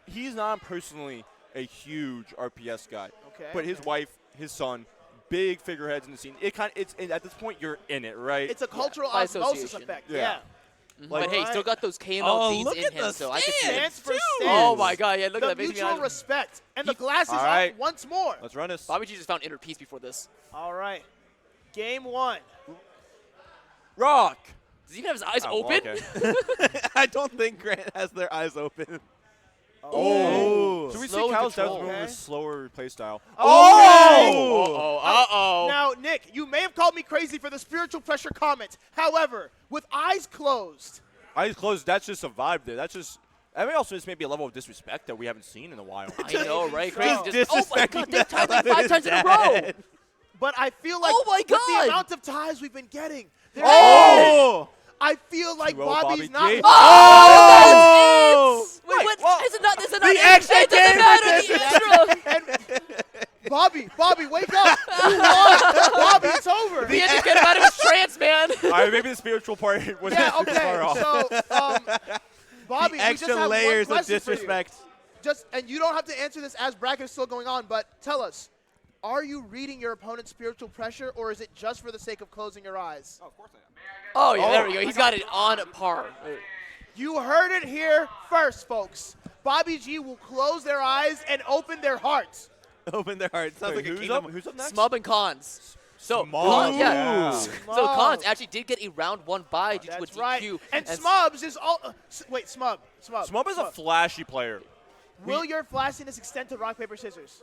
he's not personally a huge RPS guy.
Okay.
But his wife, his son, big figureheads in the scene. At this point, you're in it, right?
It's a cultural osmosis effect. Yeah.
But hey, still got those KML genes in him, so I can see it.
Stance for stance.
Oh my God! Yeah, look at that.
The mutual respect and the glass is up once more.
Let's run this.
Bobby G just found inner peace before this.
All right, game 1.
Rock.
Does he even have his eyes open?
Okay. I don't think Grant has their eyes open.
Oh. So we see Kyle's dad's moving with a slower play style.
Uh-oh.
Now, Nick, you may have called me crazy for the spiritual pressure comment. However, with eyes closed.
Eyes closed, that's just a vibe there. That's just, I mean, also, this may be a level of disrespect that we haven't seen in a while.
I know, right?
Just
oh my God, they've tied like 5 times in a row.
But I feel like with the amount of ties we've been getting, I feel like Bobby's not.
Wait, what? Is it not?
The extra
game.
Bobby, wake up! You won. Bobby, it's over.
The end get him out of his trance, man.
All right, maybe the spiritual part wasn't far off.
So, Bobby,
the extra layers of disrespect.
And you don't have to answer this as bracket is still going on, but tell us. Are you reading your opponent's spiritual pressure, or is it just for the sake of closing your eyes?
Oh, of course I am.
Oh, yeah, there we go. He's got it on par.
You heard it here first, folks. Bobby G will close their eyes and open their hearts.
Open their hearts. Sounds like
who's up next?
Smub and Cons. So,
Smub.
yeah. So Cons actually did get a round 1 bye due to a DQ.
Right. And Smubs is all. Wait, Smub.
Smub is a flashy player.
Will your flashiness extend to rock, paper, scissors?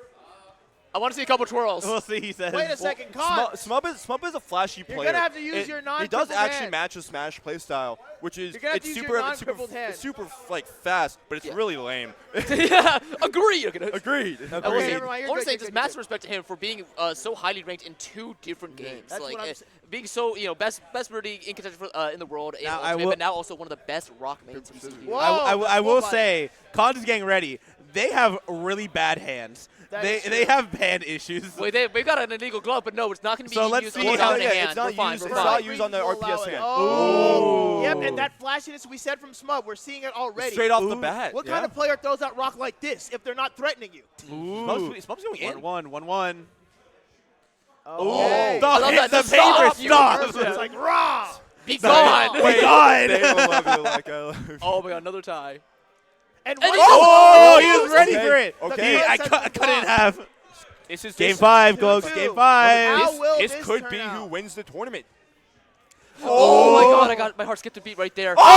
I want to see a couple twirls.
We'll see, he says.
Wait a second, Con.
Smub is a flashy player.
You're going to have to use your non-crippled
He does actually
hand.
match a Smash playstyle, which is
it's
super like fast, but it's really lame.
Agreed.
Agreed.
I want to say just massive respect to him for being so highly ranked in 2 different games.
That's
like
what I'm
being so best birdie in contention in the world, but now also one of the best rock mains we see here.
I will say, Cons is getting ready. They have really bad hands. They have bad issues.
Wait, we got an illegal glove, but no, it's not going to be used on the hand.
It's not used on the RPS hand.
Oh. Yep, and that flashiness we said from Smub, we're seeing it already.
Straight off the bat.
What kind of player throws out rock like this if they're not threatening you?
Smub's going in.
1-1.
Okay.
The paper stops.
It's like, raw.
Be gone.
Be gone.
They will love you like I love you.
Oh, my God, another tie.
And
he
he was ready for it.
Okay.
I cut it in half.
This is
Game 5, folks. Game 5.
This could be who wins the tournament.
Oh, my God, my heart skipped a beat right there.
Oh!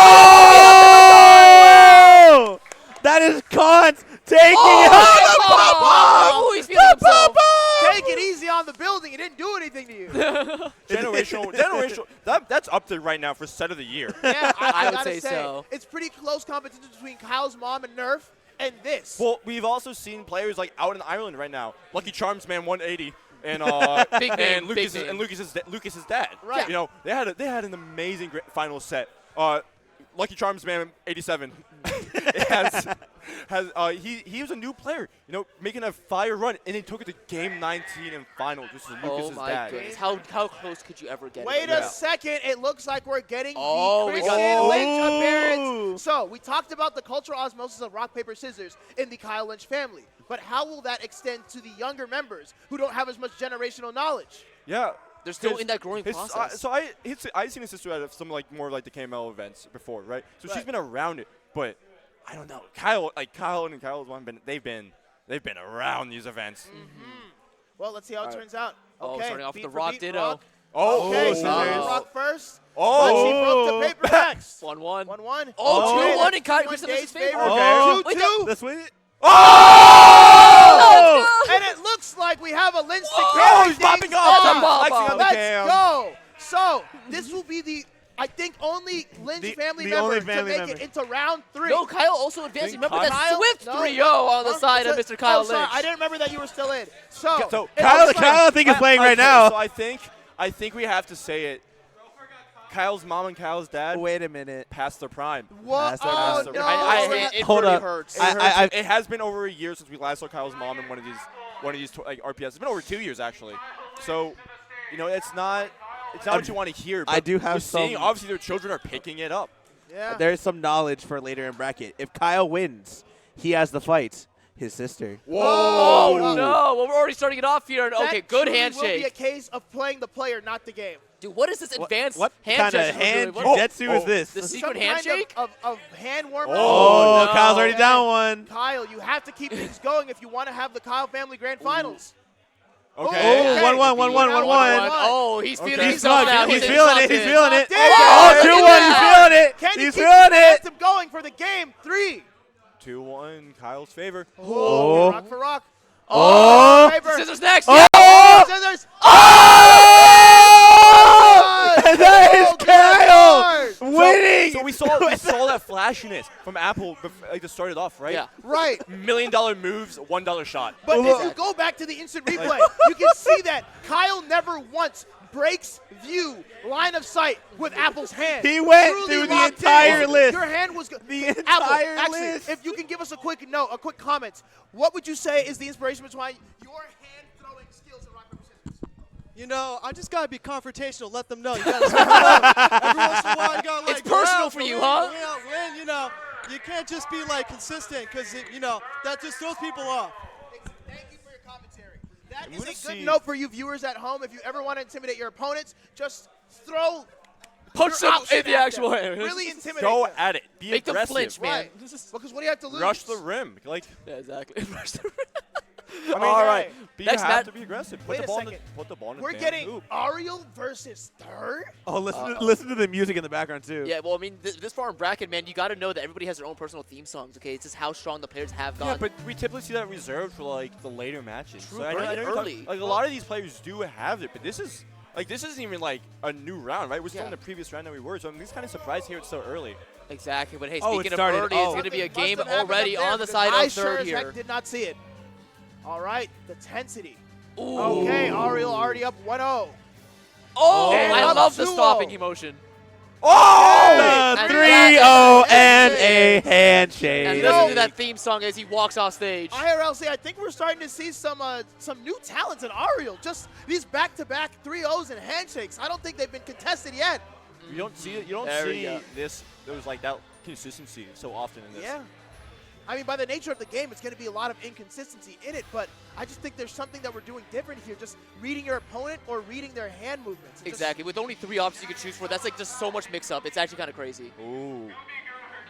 That is Cons taking it.
Oh, he's feeling himself.
Take it easy on the building. It didn't do anything to you.
Generational. That's up there right now for set of the year.
Yeah, I
would
gotta
say so.
It's pretty close competition between Kyle's mom and Nerf and this.
Well, we've also seen players like out in Ireland right now. Lucky Charms Man 180 and Lucas's dad.
Right.
You know, they had an amazing final set. Lucky Charms Man 87 he was a new player, you know, making a fire run, and he took it to game 19 and final. This is Lucas's dad.
Goodness. How close could you ever get?
Wait a second. It looks like we're getting the Christian Lynch appearance. So we talked about the cultural osmosis of rock, paper, scissors in the Kyle Lynch family. But how will that extend to the younger members who don't have as much generational knowledge?
Yeah.
They're still in that growing process.
So I've seen his sister at some like more like the KML events before, right? So she's been around it, but I don't know. Kyle and Kyle's mom they've been around these events.
Well, let's see how it turns out. Okay,
starting off with
beat
the
for
Rock
beat,
Ditto.
Rock.
Oh,
Okay,
oh,
so
nice.
Rock first.
Oh.
But she broke the paper backs.
1-1.
1-1.
Oh,
Okay,
2-1
that's
in Kyle
2-1
Christensen's
Gay's
favor.
Oh.
2-2.
Let's win it.
Oh!
And it looks like we have a Lynch to
Oh,
carry
he's popping
things
off.
on.
Flexing on the
Let's
cam.
go. So this will be the, I think, only Lynch family
the
member
only
to
family
make
member.
it into round 3.
No, Kyle also advanced. Remember that
Kyle-
swift
no,
3-0
no.
on the side of Mr. Kyle
sorry,
Lynch.
I didn't remember that you were still in. So,
So
it
Kyle,
looks like-
I think is playing right now.
So I think we have to say it. Kyle's mom and Kyle's dad
Wait a minute.
past their prime.
What?
That's their
Oh,
best.
no.
It
Hold
really
up.
hurts.
It has been over a year since we last saw Kyle's mom in one of these like RPS. It's been over 2 years actually. So, it's not what you want to hear. But
I do have
we're seeing,
some-
obviously their children are picking it up.
Yeah.
There's some knowledge for later in bracket. If Kyle wins, he has the fight. His sister.
Oh, no. Well, we're already starting it off here. And,
That
okay, good
truly will be a
handshake.
case of playing the player, not the game.
Dude, what is this advanced
What
hand
kind of
gesture we're
hand
doing? What-
jujitsu is this?
The
Some
secret
kind
handshake?
of hand warmer.
Oh,
no.
Kyle's already down one.
Kyle, you have to keep things going if you want to have the Kyle family grand finals.
Okay.
Oh,
Okay.
1-1, 1-1, 1-1.
Oh, he's feeling
Okay.
He's
himself
smoking.
now.
He's
He's
feeling it. He's
exhausted.
feeling it.
Damn.
Oh,
look at
2-1. He's
that.
feeling it.
Can you
He's
keep
feeling
the
it.
momentum going for the game? 3.
2-1 Kyle's favor.
Oh, rock for rock.
Oh.
Paper.
Scissors next.
Oh.
Yeah.
Scissors.
Oh! And that is Kyle winning.
So we saw that flashiness from Apple like to start it off, right?
Yeah.
Right.
$1 million moves, $1 shot.
But if you go back to the instant replay, you can see that Kyle never once breaks view, line of sight with Apple's hand.
He went
Truly
through the
locked
entire
in.
list.
Your hand was good.
The
Apple,
entire
actually,
list.
if you can give us a quick note, a quick comment, what would you say is the inspiration behind your hand throwing skills in rock, paper, scissors?
You know, I just gotta be confrontational. Let them know. You gotta step it up. Every once in a while, you gotta
It's personal for you, huh?
Win, you know, you can't just be like consistent because that just throws people off.
Thank you for your commentary. That
gonna
is a good
see-
note for you viewers at home. If you ever want to intimidate your opponents, just throw
Punch
your
them
option
in the
at
actual
them.
hand.
Really intimidate
Go
them.
at it. Be
Make them
aggressive.
flinch, man.
Right. Because what do you have to lose?
Rush the rim. Like,
Yeah, exactly.
I mean,
All right.
But
Next
you have
match-
to be aggressive. Put
Wait
the
a
ball in
second.
put the ball in the
We're
damn
getting
hoop.
Ariel versus Third.
Oh, listen to the music in the background too.
Yeah, well, I mean, this far in bracket, man, you got to know that everybody has their own personal theme songs, okay? It's just how strong the players have gone.
Yeah, but we typically see that reserved for like the later matches.
True,
So I
very
know you're
early.
like a lot of these players do have it, but this isn't even like a new round, right? We're still
Yeah.
in the previous round that we were, so I'm just kind of surprised here it's so early.
Exactly, but hey,
Oh, it
speaking of
started.
early,
Oh.
it's going to be a
Something must
game
have happened
already
up there
on the
because
side
I
of
sure
Third
as heck
here.
did not see it. All right, the tensity.
Ooh.
Okay, Ariel already up 1-0.
Oh,
And
I
up
love the
2-0.
stopping emotion.
Oh!
And
3-0 and a
And
handshake.
listen to that theme song as he walks off stage.
IRLC, I think we're starting to see some new talents in Ariel. Just these back-to-back 3-0s and handshakes. I don't think they've been contested yet.
You don't see it. You don't
There we
see
go.
there was like that consistency so often in this.
Yeah. I mean, by the nature of the game, it's going to be a lot of inconsistency in it, but I just think there's something that we're doing different here, just reading your opponent or reading their hand movements. It's
Exactly. With only 3 options you can choose for, that's like just so much mix-up. It's actually kind of crazy.
Ooh.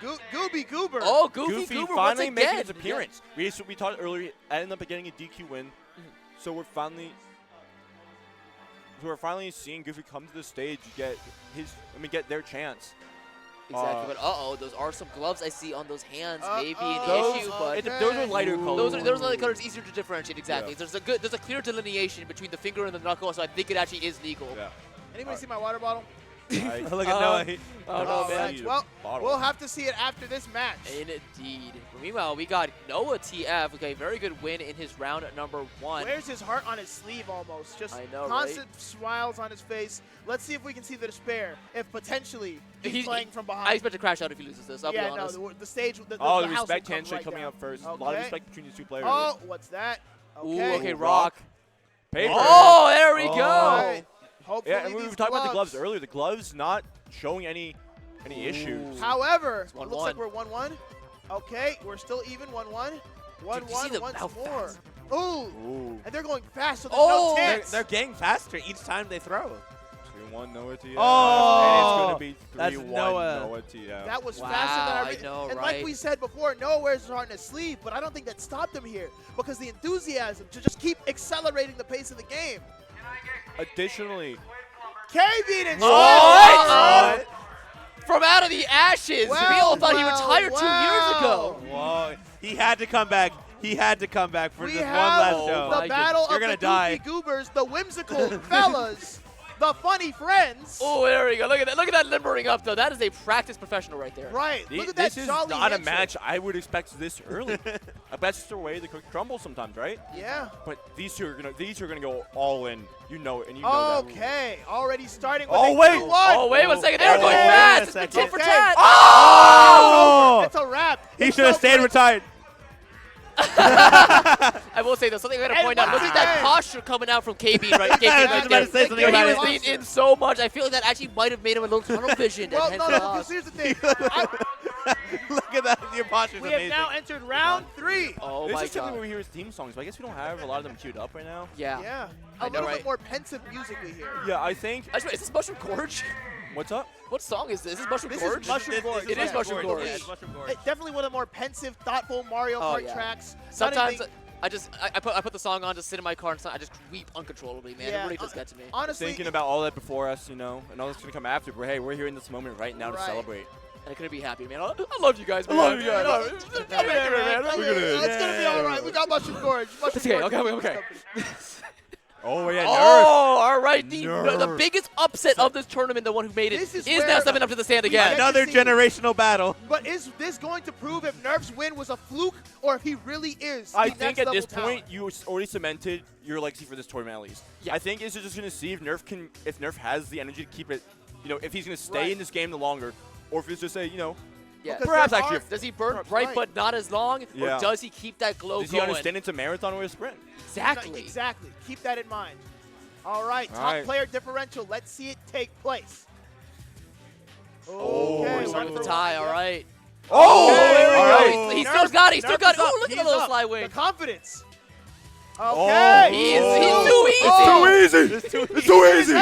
just Gooby Goober.
Oh, Goofy
Goofy
Goober
finally
once
making
again.
his appearance. We talked earlier, ended up getting a DQ win, so we're finally seeing Goofy come to the stage, get their chance.
Exactly, but those are some gloves I see on those hands. Maybe
Uh-oh.
an issue, but
Those are lighter colors.
those are the colors easier to differentiate. Exactly.
Yeah.
There's a clear delineation between the finger and the knuckle, so I think it actually is legal.
Yeah.
Anybody see my water bottle?
Look at Noah.
Oh no,
All
man.
right, well, we'll have to see it after this match.
Indeed. Meanwhile, we got Noah TF with a very good win in his round number 1.
Wears his heart on his sleeve almost. Just
I know,
constant smiles on his face. Let's see if we can see the despair. If potentially he's playing from behind.
I expect to crash out if he loses this. I'll be
yeah,
honest.
no, the stage. The
the
house will
respect
come
handshake
right
coming
down.
up first.
Okay.
A lot of respect between these two players.
Oh, what's that?
Ooh, okay,
Rock.
Rock.
Paper.
Oh, there we
Oh.
go.
All right. Hopefully
Yeah, and we were
these
talking about the gloves earlier. The gloves not showing any issues.
However, it
1-1.
looks like we're 1-1. Okay, we're still even 1-1.
Dude, you see
1-1
the-
once
how
more.
fast-
Ooh. And they're going fast, so there's
Oh.
no chance.
They're getting faster each time they throw.
2-1 Noah TF.
Oh.
And it's going to be
That's
3-1
Noah.
Noah TF.
That was
Wow,
faster than
I know,
And
right?
like we said before, Noah wears his heart in his sleeve, but I don't think that stopped him here because the enthusiasm to just keep accelerating the pace of the game.
Additionally,
KB and
Oh! From out of the ashes.
Well,
we all thought he
well,
retired 2 years ago.
Whoa. He had to come back. He had to come back for
We
this one
have
last
Oh
show.
my
the battle
You're
of
gonna
the
die.
goofy goobers, the whimsical fellas, the funny friends.
Oh, there we go. Look at that. Look at that limbering up, though. That is a practice professional right there.
Right. Look at that
this is
jolly
not a
handshake.
match I would expect this early. I bet that's the way the cookie crumbles sometimes, right?
Yeah.
But these two are gonna go all in. You know it, and you know that.
Okay. Already starting with
Oh,
a
wait.
2-1.
Oh, wait 1 second. They're
Oh,
going
wait a
fast. It's been
second.
tit for
Okay.
tat.
Oh!
It's a wrap.
He
It's
should have
so
stayed
great.
retired.
I will say, though, something I got to
And
point out. Look
once
at that
again-
posture coming out from KB right, KB
I was
right
about
there.
to say something
He
about
was
it.
leaned in so much. I feel like that actually might have made him a little tunnel visioned.
Well,
and
no,
hence
no,
lost.
because here's the thing.
Look at that. The imposter's
We have
amazing.
now entered round 3.
Oh,
This
my
is typically
God.
when we hear his theme songs, but I guess we don't have a lot of them queued up right now.
Yeah.
Yeah.
I
A
know,
little
right?
bit more pensive music we hear.
Yeah, I think.
Is this Mushroom Gorge?
What's up?
What song is this? Is this Mushroom
This
Gorge?
is Mushroom Gorge.
It is Mushroom
Yeah,
Gorge.
it's Mushroom Gorge.
Definitely one of the more pensive, thoughtful Mario
Oh,
Kart
yeah.
tracks. Not
Sometimes
anything-
I put the song on to sit in my car and I just weep uncontrollably, man.
Yeah,
It really does get to me.
honestly,
Thinking about all that before us, you know, and all that's gonna come after. But hey, we're here in this moment right now to
Right.
celebrate.
And I couldn't be happy, man. I love you guys, man.
love you guys.
It's gonna be all right. We got Mushroom Gorge.
It's okay, okay.
Oh yeah, Nerf.
Oh, all right. The
Nerf.
biggest upset of this tournament, the one who made it,
This is
is
where
now stepping up to the stand
we get
again.
Another
see-
generational battle.
But is this going to prove if Nerf's win was a fluke or if he really is
I
the
think
next
at this
level
point
talent?
you already cemented your legacy for this tournament at least.
Yeah.
I think it's just gonna see if Nerf has the energy to keep it, you know, if he's gonna stay
Right.
in this game the longer, or if it's just a, you know,
Yeah.
Because
perhaps
there
actually.
are-
Does he burn
Right.
bright but not as long,
Yeah.
or does he keep that glow
Does he
going?
understand it's a marathon or a sprint?
Exactly.
Exactly. Keep that in mind. All right,
All
top
right.
player differential. Let's see it take place.
Oh,
Okay,
he's
Starting
one
with the
for
tie,
one,
all
yeah.
right.
Oh,
Okay,
there we
all
go.
right.
He still got it. He still
Nerf
got
is
it.
up.
Ooh, look at
He's
the little
up.
fly
The
wing.
confidence.
Oh.
Okay.
He's
Oh.
too easy.
It's too easy.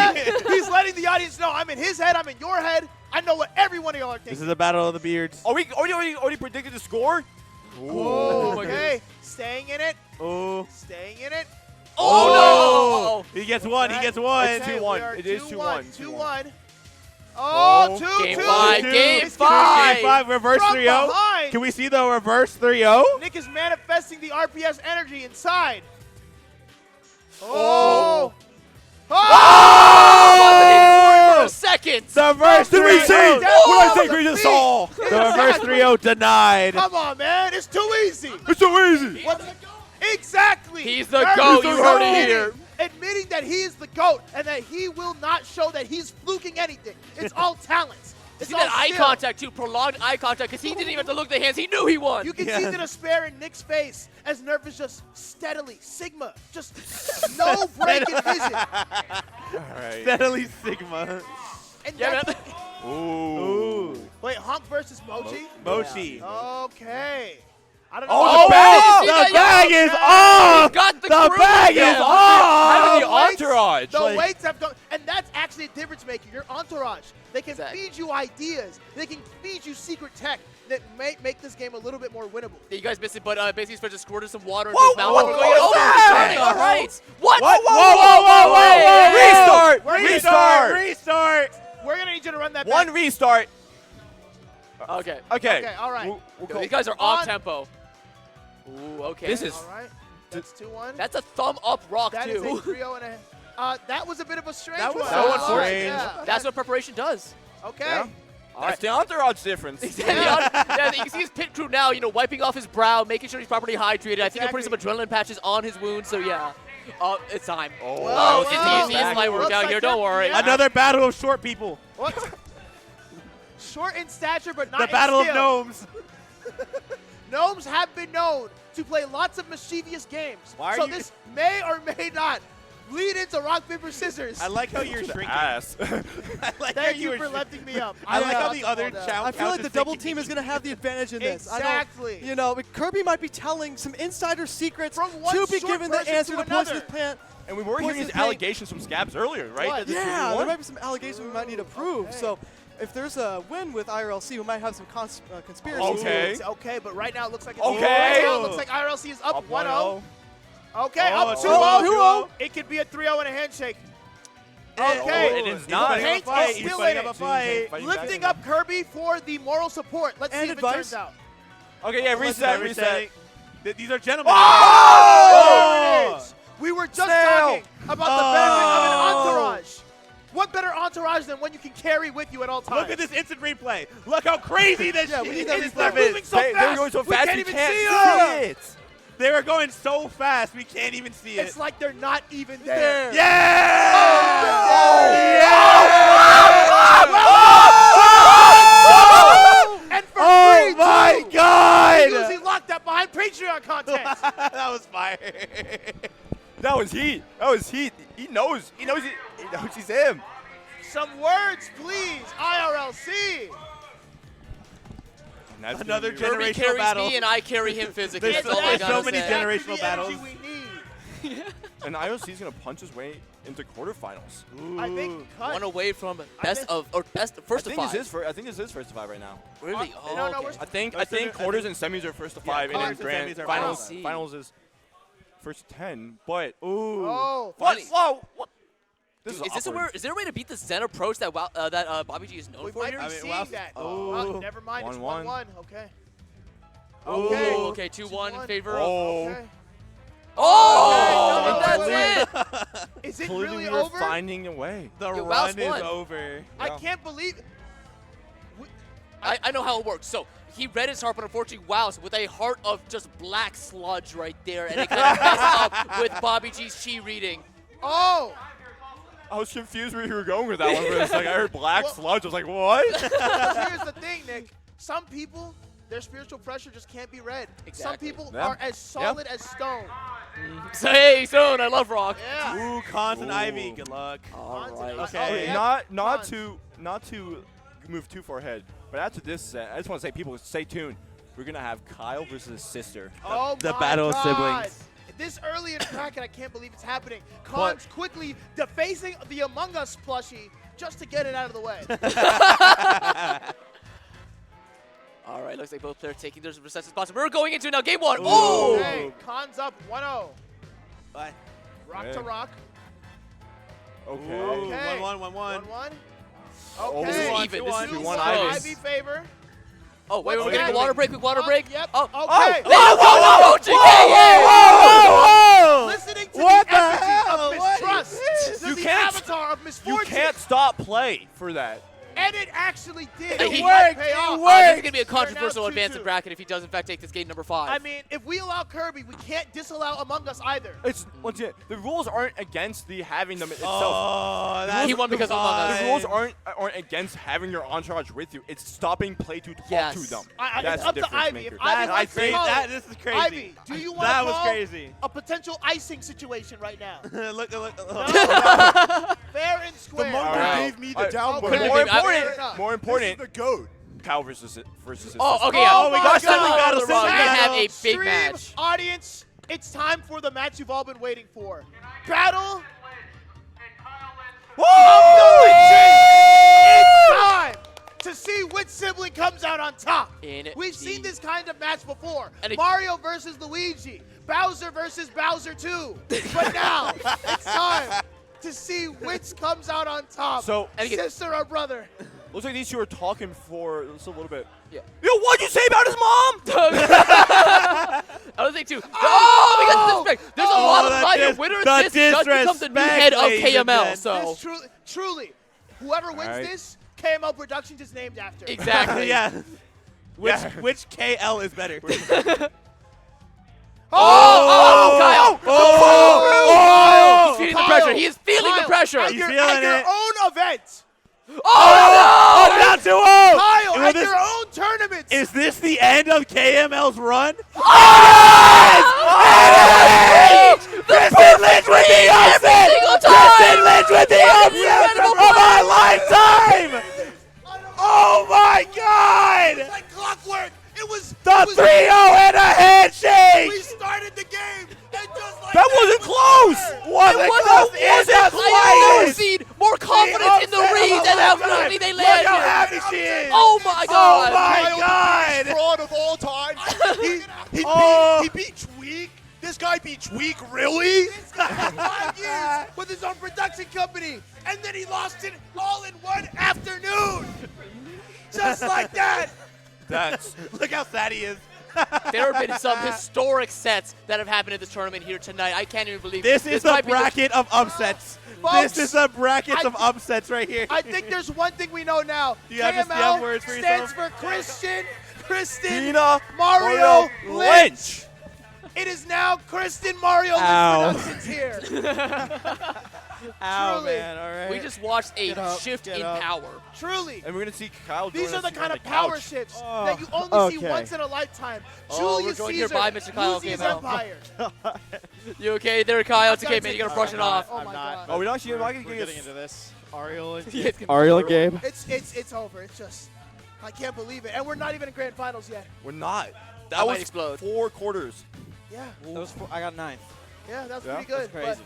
He's letting the audience know I'm in his head, I'm in your head. I know what every one of y'all are
This
thinking.
is a battle of the beards.
Are we already predicted the score?
Oh,
my
okay. Staying in it.
Oh.
Staying in it.
Oh, no.
He gets one. He gets one.
It's 2-1.
we are
It is
2-1.
2-1.
2-1. Oh,
Oh.
2-2.
Game five.
Two.
Game
It's
five.
Game 5. Reverse
From
3-0.
behind.
Can we see the reverse 3-0?
Nick is manifesting the RPS energy inside. Oh. Oh!
For a second.
The reverse
Did we
3-0.
see?
That
What I
was
think
a
we just
beat.
saw?
The reverse 3-0 denied.
Come on, man. It's too easy.
It's too easy.
What? Exactly.
He's the
Nerf
GOAT.
is
You heard it
admitting-
here.
Admitting that he is the GOAT and that he will not show that he's fluking anything. It's all talent. It's
See
all
that eye
skill.
contact, too. Prolonged eye contact, because he didn't even have to look at the hands. He knew he won.
You can
Yeah.
see the despair in Nick's face as Nerf is just steadily, Sigma, just no break in vision.
All right.
Steadily Sigma.
And
Yeah,
that's-
man.
Ooh.
Wait, Honk versus Mochi?
Mochi.
Okay. I don't know.
Oh,
Oh,
the bag!
man,
The
see that,
bag
yo?
is
He
off!
got the
The
crew
bag
with
is
him.
Having the
The weights-
entourage.
The
Like,
weights have come, and that's actually a difference maker. Your entourage. They can
Exactly.
feed you ideas. They can feed you secret tech that may make this game a little bit more winnable.
Yeah, you guys missed it, but basically Spencer squirted some water into
Whoa,
his mouth.
whoa,
We're
whoa,
going
what's
over.
that?
All right. What?
What? Whoa,
Hey, hey,
Restart!
Restart!
Restart!
Restart!
We're gonna need you to run that
One
back.
restart.
Okay.
Okay.
Okay, all right.
We'll
Yo,
go.
these guys are
On-
off tempo. Ooh, okay.
This is-
All right. That's 2-1.
That's a thumb up rock,
That is a
too.
3-0 and a. That was a bit of a strange
That was-
one.
that
was
All right,
strange.
yeah.
That's what preparation does.
Okay.
Yeah.
All
That's the entourage difference.
yeah, you can see his pit crew now, wiping off his brow, making sure he's properly hydrated. I think they're putting some
Exactly.
adrenaline patches on his wounds, so yeah. It's time.
Oh,
Well,
it's
well,
easy. It's light
looks
workout
like
here.
they're-
Don't worry.
yeah.
Another battle of short people.
What? Short in stature, but not
The
in
battle of
skill.
gnomes.
Gnomes have been known to play lots of mischievous games.
Why are
so
you-
this may or may not lead into rock, paper, scissors.
I like how you're shrinking.
Ass.
I like how
Thank you
were
for
shrinking.
lifting me up.
I like how
knocked
the
them
other
all down.
chow.
I feel like the double team is going to have the advantage in this.
Exactly.
You know, Kirby might be telling some insider secrets
From one
to be
short
given the
person
answer
to
to Poisonous
another.
Plant.
And we were hearing
Poisonous
these
Plant-
allegations from Scabs earlier, right?
What?
That this
Yeah,
could be
there
one?
might be some allegations we might need to prove.
Okay.
So if there's a win with IRLC, we might have some conspiracy.
Okay.
Okay, but right now it looks like it's
Okay.
Right now it looks like IRLC is up 1-0. Okay,
Oh,
up
2-0.
2-0. It could be a 3-0 and a handshake.
Oh,
Okay.
it is
He's
not.
putting up a
Hank
fight.
is
He's
still
putting
in
up a
it.
fight.
Fighting
Lifting
back.
up Kirby for the moral support. Let's
And
see
advice.
if it turns out.
Okay, yeah, reset.
These are gentlemen.
There it is. We were just
Snail.
talking about the benefit of an entourage. What better entourage than one you can carry with you at all times?
Look at this instant replay. Look how crazy this
Yeah, we need that
this
replay.
stuff is.
moving so
They're
fast.
going so
we
fast
can't
we
even
can't
see
see
them.
it.
They were going so fast, we can't even see it.
It's like they're not even there.
Yeah!
And for
Oh
free,
my
too.
God!
Using locked up behind Patreon content.
That was fire.
That was heat. That was heat. He knows. He knows he's him.
Some words, please. IRLC.
And that's
Another
gonna be-
Kirby
generational
carries
battle.
me and I carry him physically.
There's
That's all I
so
gotta
many
say.
generational
the
battles.
energy we need.
And IOC's gonna punch his way into quarterfinals.
I think cut.
One away from
think-
first
I
of
think
five.
I think this is first to five right now.
Really? Oh,
no,
okay.
we're
I think
I think-
quarters and semis are first to five, and then
quarters and
grand
semis are
finals.
first to five.
Finals is first to 10. But
Oh,
what?
funny.
Whoa! What?
Dude,
This
is there a way to beat the Zen approach that Bobby G is known
we
for
might
here?
be
I mean,
seeing
wow.
that.
Oh.
Never mind. It's
1-1.
1-1. Okay.
Ooh,
Okay.
okay, 2-1 in favor of.
Oh.
Okay.
Oh,
Okay,
that's
no,
it.
Is it
Clearly
really
we're
over?
finding a way.
The
Yo,
run
Mouse
is
won.
over.
I
Yeah.
can't believe.
I know how it works. So he read his heart, but unfortunately, wow, with a heart of just black sludge right there, and it kind of messed up with Bobby G's chi reading.
Oh.
I was confused where you were going with that one. But it's like I heard black
Well-
sludge. I was like, what?
Because here's the thing, Nick. Some people, their spiritual pressure just can't be read. Some
Exactly.
people
Yeah.
are as solid as stone.
So, hey, Stone, I love rock.
Yeah.
Ooh, Cons and
Ooh.
Ivy. Good luck.
All right.
Okay.
yeah.
not
Cons.
to move too far ahead. But after this set, I just want to say, people, stay tuned. We're gonna have Kyle versus his sister.
Oh
The
my
battle of
God.
siblings.
This early in bracket, I can't believe it's happening. Cons quickly defacing the Among Us plushie just to get it out of the way.
All right, looks like both players taking their respective spots. We're going into now game one. Oh!
Okay, Cons up 1-0.
Bye.
Rock
Hey.
to rock.
Okay.
Okay.
1-1.
1-1.
Oh,
This is
Okay.
even.
2-1.
This is
2-1
close.
Ivy favor.
Oh, wait, we're
Okay.
getting a water break. Quick water break.
Yep.
Oh,
Okay.
whoa, coaching. Yeah.
Listening to
What
the
the
effigy
hell?
of
What
mistrust.
is
This is
You
the
can't-
avatar of
You
misfortune.
can't stop play for that.
And it actually did.
It
It
worked.
Pay off.
This is going to be a
We're now
controversial advance in
2-2.
bracket if he does, in fact, take this game number 5.
I mean, if we allow Kirby, we can't disallow Among Us either.
It's once again, the rules aren't against the having them itself.
Oh, that's
He won because of Among Us.
The rules aren't against having your entourage with you. It's stopping play to talk
Yes.
to them.
It's
That's the
up to
difference
Ivy.
maker.
If Ivy
That's
wants to
crazy.
call it,
This is crazy.
Ivy, do you want
That
to
was
call
crazy.
a potential icing situation right now?
look.
Fair and square.
The monkey
Alright.
gave me the
Alright.
down
Could've
vote.
been
More
big. I-
important, more
This is
important,
the GOAT.
Kyle versus his
Oh,
sister.
okay. Yeah.
Oh, we got
Let's
sibling
not
battle,
go wrong. We
sibling
have a big
Stream
match.
audience, it's time for the match you've all been waiting for. Battle
Woo!
It's time to see which sibling comes out on top. We've seen this kind of match before.
And it-
Mario versus Luigi, Bowser versus Bowser 2. But now it's time to see which comes out on top.
So-
And again-
sister or brother.
Looks like these two are talking for just a little bit.
Yeah.
Yo, what'd you say about his mom?
Other thing too. Oh, we got disrespect. There's a lot
the
of light.
dis-
Winner
the
of this does become the new
disrespect,
head of
ladies and
KML.
gents.
So
This truly, whoever wins
Alright.
this, KML Productions is named after.
exactly.
yeah. Which
Yeah.
which KL is better?
Oh, Kyle.
Oh!
He's feeling the pressure. He is feeling the
Kyle,
pressure.
At
He's
your,
feeling
at your
it.
own event.
Oh, down 2-0!
Kyle,
Will
at
this-
your own tournaments.
Is this the end of KML's run?
Kristen Lynch with the upset!
single time!
Kristen Lynch with the upset of my lifetime! Oh my God!
Like clockwork. It was
The 3-0 and a handshake!
We started the game, and just like
That wasn't close! Wasn't close in the
I have never
slightest!
seen more confidence in the read than how quickly they
Look how
landed.
happy she is!
Oh my God!
Oh my God!
fraud of all time. He
Oh.
beat Tweak. This guy beat Tweak, really?
This guy had 5 years with his own production company, and then he lost it all in one afternoon. Just like that.
That's
Look how sad he is.
There have been some historic sets that have happened at this tournament here tonight. I can't even believe
This is the
might be
bracket of upsets.
Folks,
This is the brackets
I-
of upsets right here.
I think there's one thing we know now.
Do you have just the
KML
words for
stands
yourself?
for Kristen
Tina
Mario Lynch.
Lynch.
It is now Kristen Mario
Ow.
Lynch Productions here.
Ow,
truly.
man. All right.
we just watched a
Get up,
shift
get
in
up.
power.
Truly.
And we're gonna see Kyle.
These
join
are the
us
kind
on
of power
couch.
shifts
Oh,
that you only see
okay.
once in a lifetime.
Oh, we're
Julius
going here
Caesar
by Mr. Kyle
losing his
KML.
empire.
You okay there, Kyle? It's okay,
Guys,
man. You gotta
it's-
brush it off.
Oh
I'm
my
not.
God.
Oh, we're not actually
We're
getting
getting into this. Ariel and
Yeah, it's gonna be
Ariel and
brutal.
Gabe.
It's over. It's just, I can't believe it. And we're not even in grand finals yet.
We're not.
I
That
might
was
explode.
4 quarters.
Yeah,
That was I got 9th.
yeah, that's
Yeah,
pretty good.
that's crazy.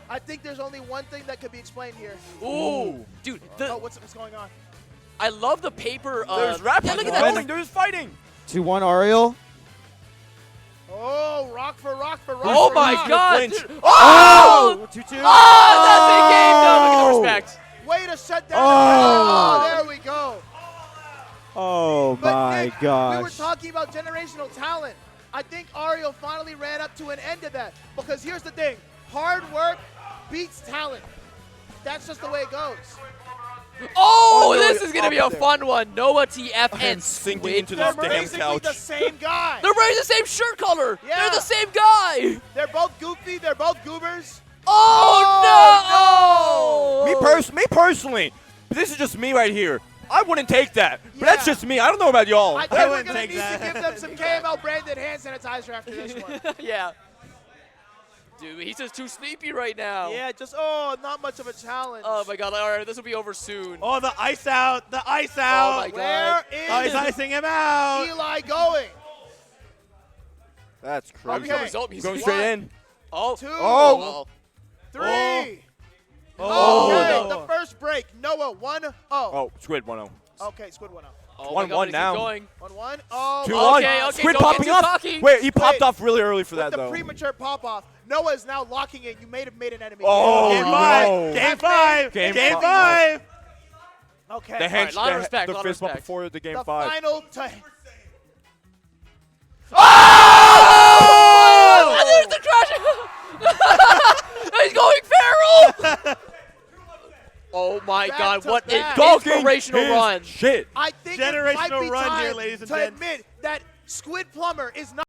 But I think there's only one thing that could be explained here.
Ooh, dude,
Oh, what's going on?
I love the paper.
There's rappers
yeah, look at that.
going. There's fighting.
2-1 Ariel.
Oh, rock for rock for rock.
Oh
for
my
rock.
God!
Lynch.
Dude. Oh!
2-2.
Oh, that's a game, though. Look at the respect.
Way to shut down.
Oh.
Oh, there we go.
Oh
But
my
Nick,
gosh.
we were talking about generational talent. I think Ariel finally ran up to an end of that. Because here's the thing. Hard work beats talent. That's just the way it goes.
Oh,
Oh,
this
no,
is gonna be
up
a
there.
fun one. Noah TF and
sinking
Squid.
into
They're
this damn
basically
couch.
the same guy.
They're wearing the same shirt color.
Yeah.
They're the same guy.
They're both goofy. They're both goobers.
Oh, no!
Me personally, this is just me right here. I wouldn't take that. But that's
Yeah.
just me. I don't know about y'all.
I think we're
wouldn't
going to
take
need
that.
to give them some KML branded hand sanitizer after this one.
Yeah. Dude, he's just too sleepy right now.
Yeah, just, not much of a challenge.
Oh my God! All right, this will be over soon.
Oh, the ice out. The ice out.
my God.
Where
Oh, he's
is
icing him out.
Eli going?
That's
How
crazy.
come result music?
Going straight in.
Oh.
2,
Oh.
3.
Oh,
Okay,
no.
the first break. Noah 1-0.
Oh, Squid 1-0.
Okay, Squid 1-0.
Oh
1-1
my God,
now.
Keep going.
1-1. Oh,
2-1.
Okay, okay,
Squid
don't get
popping
too
off.
cocky.
Wait, he popped
Wait.
off really early for
with
that,
the
though.
premature pop-off. Noah is now locking in. You may have made an enemy.
Oh,
Game
no.
5. Game 5.
Game
Game
five.
5.
Okay.
The hand,
lot of
the,
respect,
the
lot of
fist bump
respect.
before the game
the
5.
final to
Oh! There's the crash. He's going feral. Oh my
Back
God!
to
What an
back.
Dogging
inspirational
his
run!
Shit.
I think it might
Generational
be
run
time
here, ladies and
to
gents.
admit that Squid Plumber is not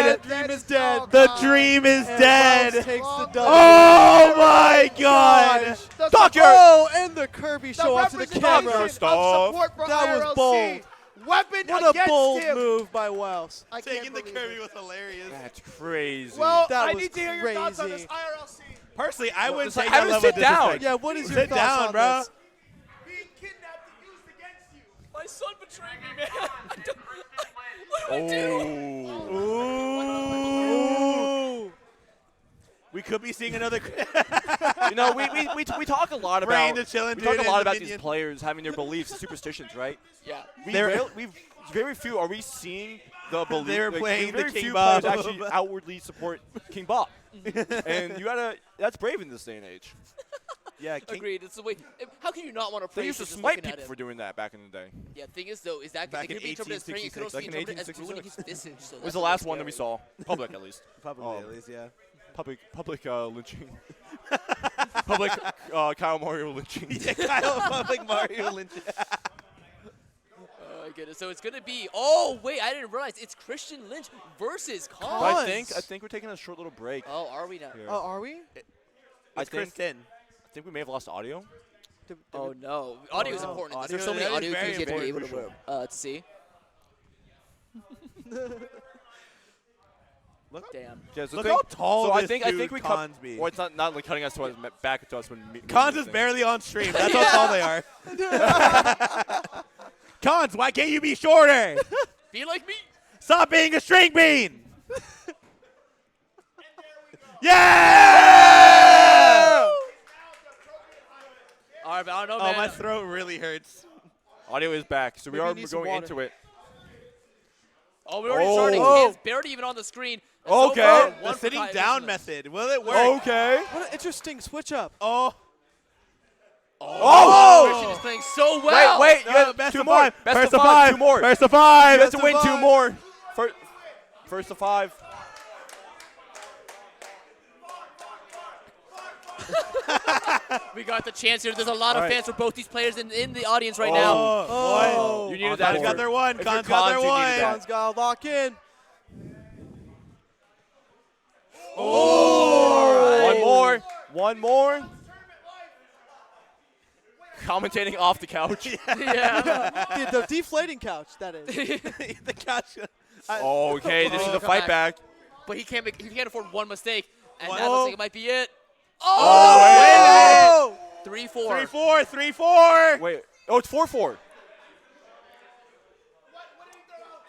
dead.
Dream is dead.
The dream is
And
dead.
Bugs takes the W.
Oh my God.
The
Doctor.
Oh, and the Kirby
The
show off to the
representation
camera.
of support for
That was
IRLC.
bold.
Weapon
What a
against
bold
him.
move by Wows.
I can't
Taking the
believe
Kirby
it.
was hilarious.
That's crazy.
Well,
That
I
was
need to hear your thoughts on
crazy.
this IRLC.
Personally, I wouldn't
It's like,
take
have
that
him
level of
sit down.
disrespect.
Yeah, what is your
Sit
thoughts
down,
on
bro.
this?
Being kidnapped and used against you.
My son betrayed me, man. What do I do?
Ooh. We could be seeing another.
You know, we talk a lot
Brain
about
to chillin'
we talk
dude
a lot
and
about
Dominion.
these players having their beliefs and superstitions, right?
Yeah.
We've very few. Are we seeing the belief?
They're playing
very
the King
few
Bob.
players actually outwardly support King Bob, and you gotta. That's brave in this day and age.
Yeah, King.
Agreed. It's the way. How can you not want to
They
praise
used to
him just
snipe
looking at
people
him?
for doing that back in the day.
Yeah, thing is though, is that
Back
it could
in
be interpreted as praying, it could also
Like
be
in
interpreted as ruining his
1866.
visage. So
It was
that's
the
really
last one that we
scary.
saw, public at least.
Probably at least, yeah.
Public lynching. Public Kyle Mario lynching.
Yeah, Kyle public Mario Lynch.
Oh my goodness. So it's gonna be. Oh wait, I didn't realize it's Christian Lynch versus
But
Cons.
I think we're taking a short little break.
Oh, are we now?
here.
Oh, are we?
I
It's
think
Kristen.
we may have lost audio.
Oh no, audio is
no.
important.
Audio
There's so many
is
audio
very
cues you have to be able
important.
to see.
Look,
Damn.
Yeah, so
look
think-
how tall
so
this
I think
dude
we
Cons be.
Well, it's not like cutting us to us back to us when
Cons is barely on stream. That's how tall they are. Cons, why can't you be shorter?
Be like me.
Stop being a string bean. Yeah!
All right, but I don't know,
Oh,
man.
my throat really hurts.
Audio is back, so we
Maybe
are
you need some
going
water.
into it.
Oh, we're already
Oh.
starting.
Oh.
It's barely even on the screen. And so
Okay.
far,
The
one for
sitting
Kai
down
Michelin.
method. Will it work?
Okay.
What an interesting switch up.
Oh.
Christian is playing so well.
Wait, you
No,
got
best
two
of
more.
five.
Best
First
of
of
five.
five.
Two more.
First of five.
You have to
Best
win
of
two
five.
more. First of five.
We got the chance here. There's a lot of
All right.
fans for both these players in the audience right
Oh.
now.
Oh.
You needed
Cons
that.
got their one.
If
Cons
you're
got their
Cons, you needed
one.
that.
Cons gotta lock in.
Oh. One more. Commentating off the couch.
Yeah.
The deflating couch, that is.
The couch.
Okay, this is
Oh,
a
come
fight back.
But he can't afford one mistake, and
One-
that looks like it might be it.
Oh, wait.
3-4.
3-4. 3-4.
Wait. Oh, it's 4-4.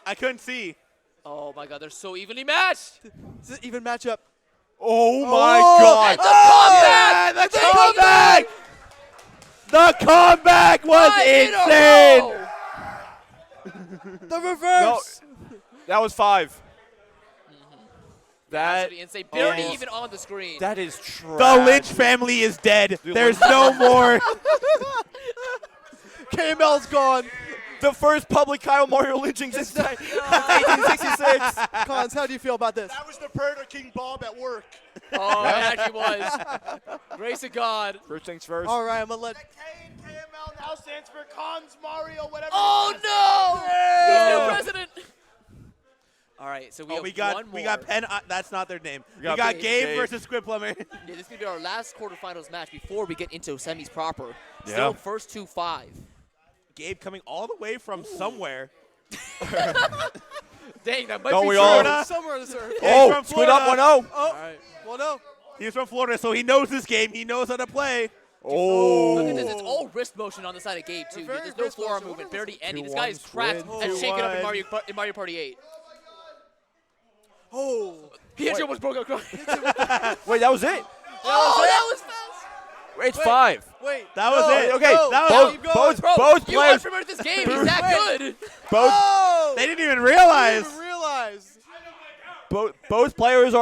I couldn't see.
Oh my God, they're so evenly matched.
It's an even matchup.
Oh my God.
Yeah, the comeback. The comeback was
Five in a
insane.
row.
The reverse.
That was 5. That
Absolutely insane. Barely
is-
even on the screen.
that is trash.
The Lynch family is dead.
Dude,
There's no more.
KML's gone.
The first public Kyle Mario lynching since 1866.
Cons, how do you feel about this?
That was the Predator King Bob at work.
Oh, it actually was. Grace of God.
First things first.
All right, I'm going to let.
That K in KML now stands for Cons Mario, whatever.
Oh no! He's new president. All right, so we have
We
one more.
got Penn. That's not their name. We got
Gabe.
Gabe versus Squid Plumber.
Yeah, this is gonna be our last quarterfinals match before we get into semis proper.
Yeah.
Still first 2-5.
Gabe coming all the way from somewhere.
Dang, that might
Don't
be
we
true.
all?
Somewhere on this earth.
Yeah, he's
Oh,
from
split up
Florida.
1-0.
Oh,
All right.
well, no.
He's from Florida, so he knows this game. He knows how to play.
Oh.
Look at this. It's all wrist motion on the side of Gabe, too.
Very
There's no
wrist
forearm
motion.
movement,
What
barely any. This
2-1
guy is cracked
split.
and shaken up
2-1.
in Mario Party 8.
Oh.
He actually almost broke out.
Wait, that was it?
Oh, that was fast.
Wait, it's 5.
Wait.
That was
no,
it.
Okay,
no,
that
no,
was
keep going.
both
You
players.
underestimated this game. He's that good.
Both
Oh!
They didn't even
I
realize.
didn't even realize.
both players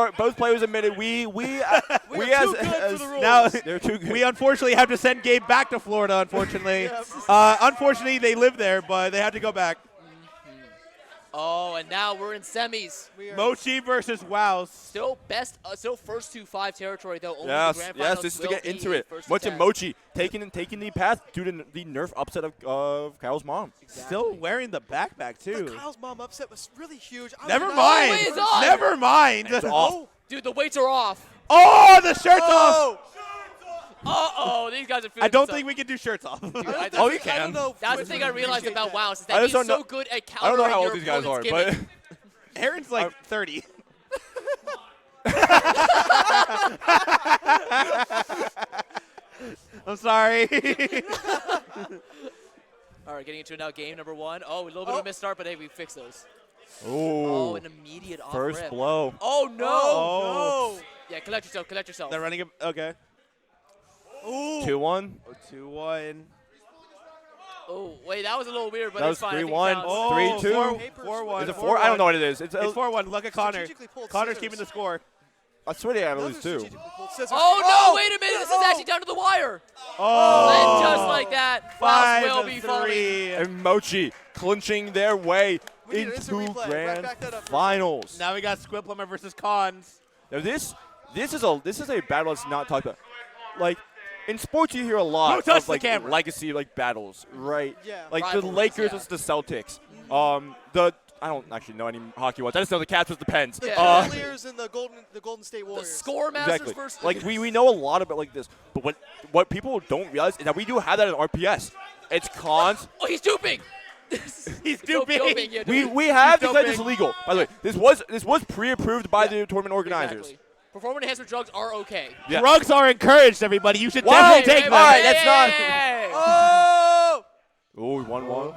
admitted we as
too good for the rules.
Now
they're too good.
we unfortunately have to send Gabe back to Florida. Unfortunately, unfortunately they live there, but they had to go back.
Oh, and now we're in semis.
Mochi versus Wows.
Still still first to 5 territory though. Only the
Yes,
grand
yes,
finals
this is to
will
get
be
into it.
first to
What's
10.
Mochi taking the path due to the nerf upset of Kyle's mom.
Still wearing the backpack, too.
Kyle's mom upset was really huge.
Never
was not-
mind.
Oh, it's on.
Never mind.
It's off.
Dude, the weights are off.
Oh, the shirt's off.
Uh-oh, these guys are feeling
I don't
themselves.
think we can do shirts off.
I
Oh, you
I
can.
don't know if
That's the
Twitch
thing
would
I realized
appreciate
about
that.
WoW is
I
that
just
he's
don't
so
know-
good at
I
countering
don't know how
your
old these guys are,
opponent's
but
gimmick.
Aaron's like 30. I'm sorry.
All right, getting into now game number 1. Oh, a little bit of a missed start, but hey, we fixed those.
oh,
An immediate off
first
rip.
blow.
Oh no!
Oh.
Yeah, collect yourself.
They're running it. Okay.
Ooh.
2-1.
2-1.
Oh, wait, that was a little weird, but
That
it's
was
fine. I think it
3-1.
counts.
Oh,
3-2.
4-1.
Is it 4? I don't know what it is. It's
It's 4-1. Look at Connor.
Strategically pulled
Connor's
scissors.
keeping the score.
I swear they have at
Another
least 2.
strategically pulled scissors.
Oh no! Wait a minute. This is actually down to the wire.
Oh.
And just like that, Wows will be falling.
5-3.
And Mochi clinching their way
We need an instant
into
replay.
grand
Back that up for a
finals.
Now we got Squid Plumber versus Cons.
Now this is a battle that's not talked about. Like in sports, you hear a lot
Don't touch
of
the
like
camera.
legacy like battles, right?
Yeah.
Like the
Rivalries,
Lakers
yeah.
versus the Celtics. I don't actually know any hockey ones. I just know the Cats versus the Pens.
The
Yeah.
Cavaliers and the Golden State
The
Warriors.
score masters
Exactly.
versus
Like we know a lot about like this, but what people don't realize is that we do have that in RPS. It's cons.
Oh, he's duping.
He's
No,
duping.
yeah,
We have
He's
decided this
doping.
illegal. By the way, this was pre-approved by the tournament organizers.
Exactly. Performance enhancement drugs are okay.
Yeah.
Drugs are encouraged, everybody. You should
Whoa,
definitely take
hey,
them.
all right, that's not-
Hey!
Oh!
Oh, 1-1.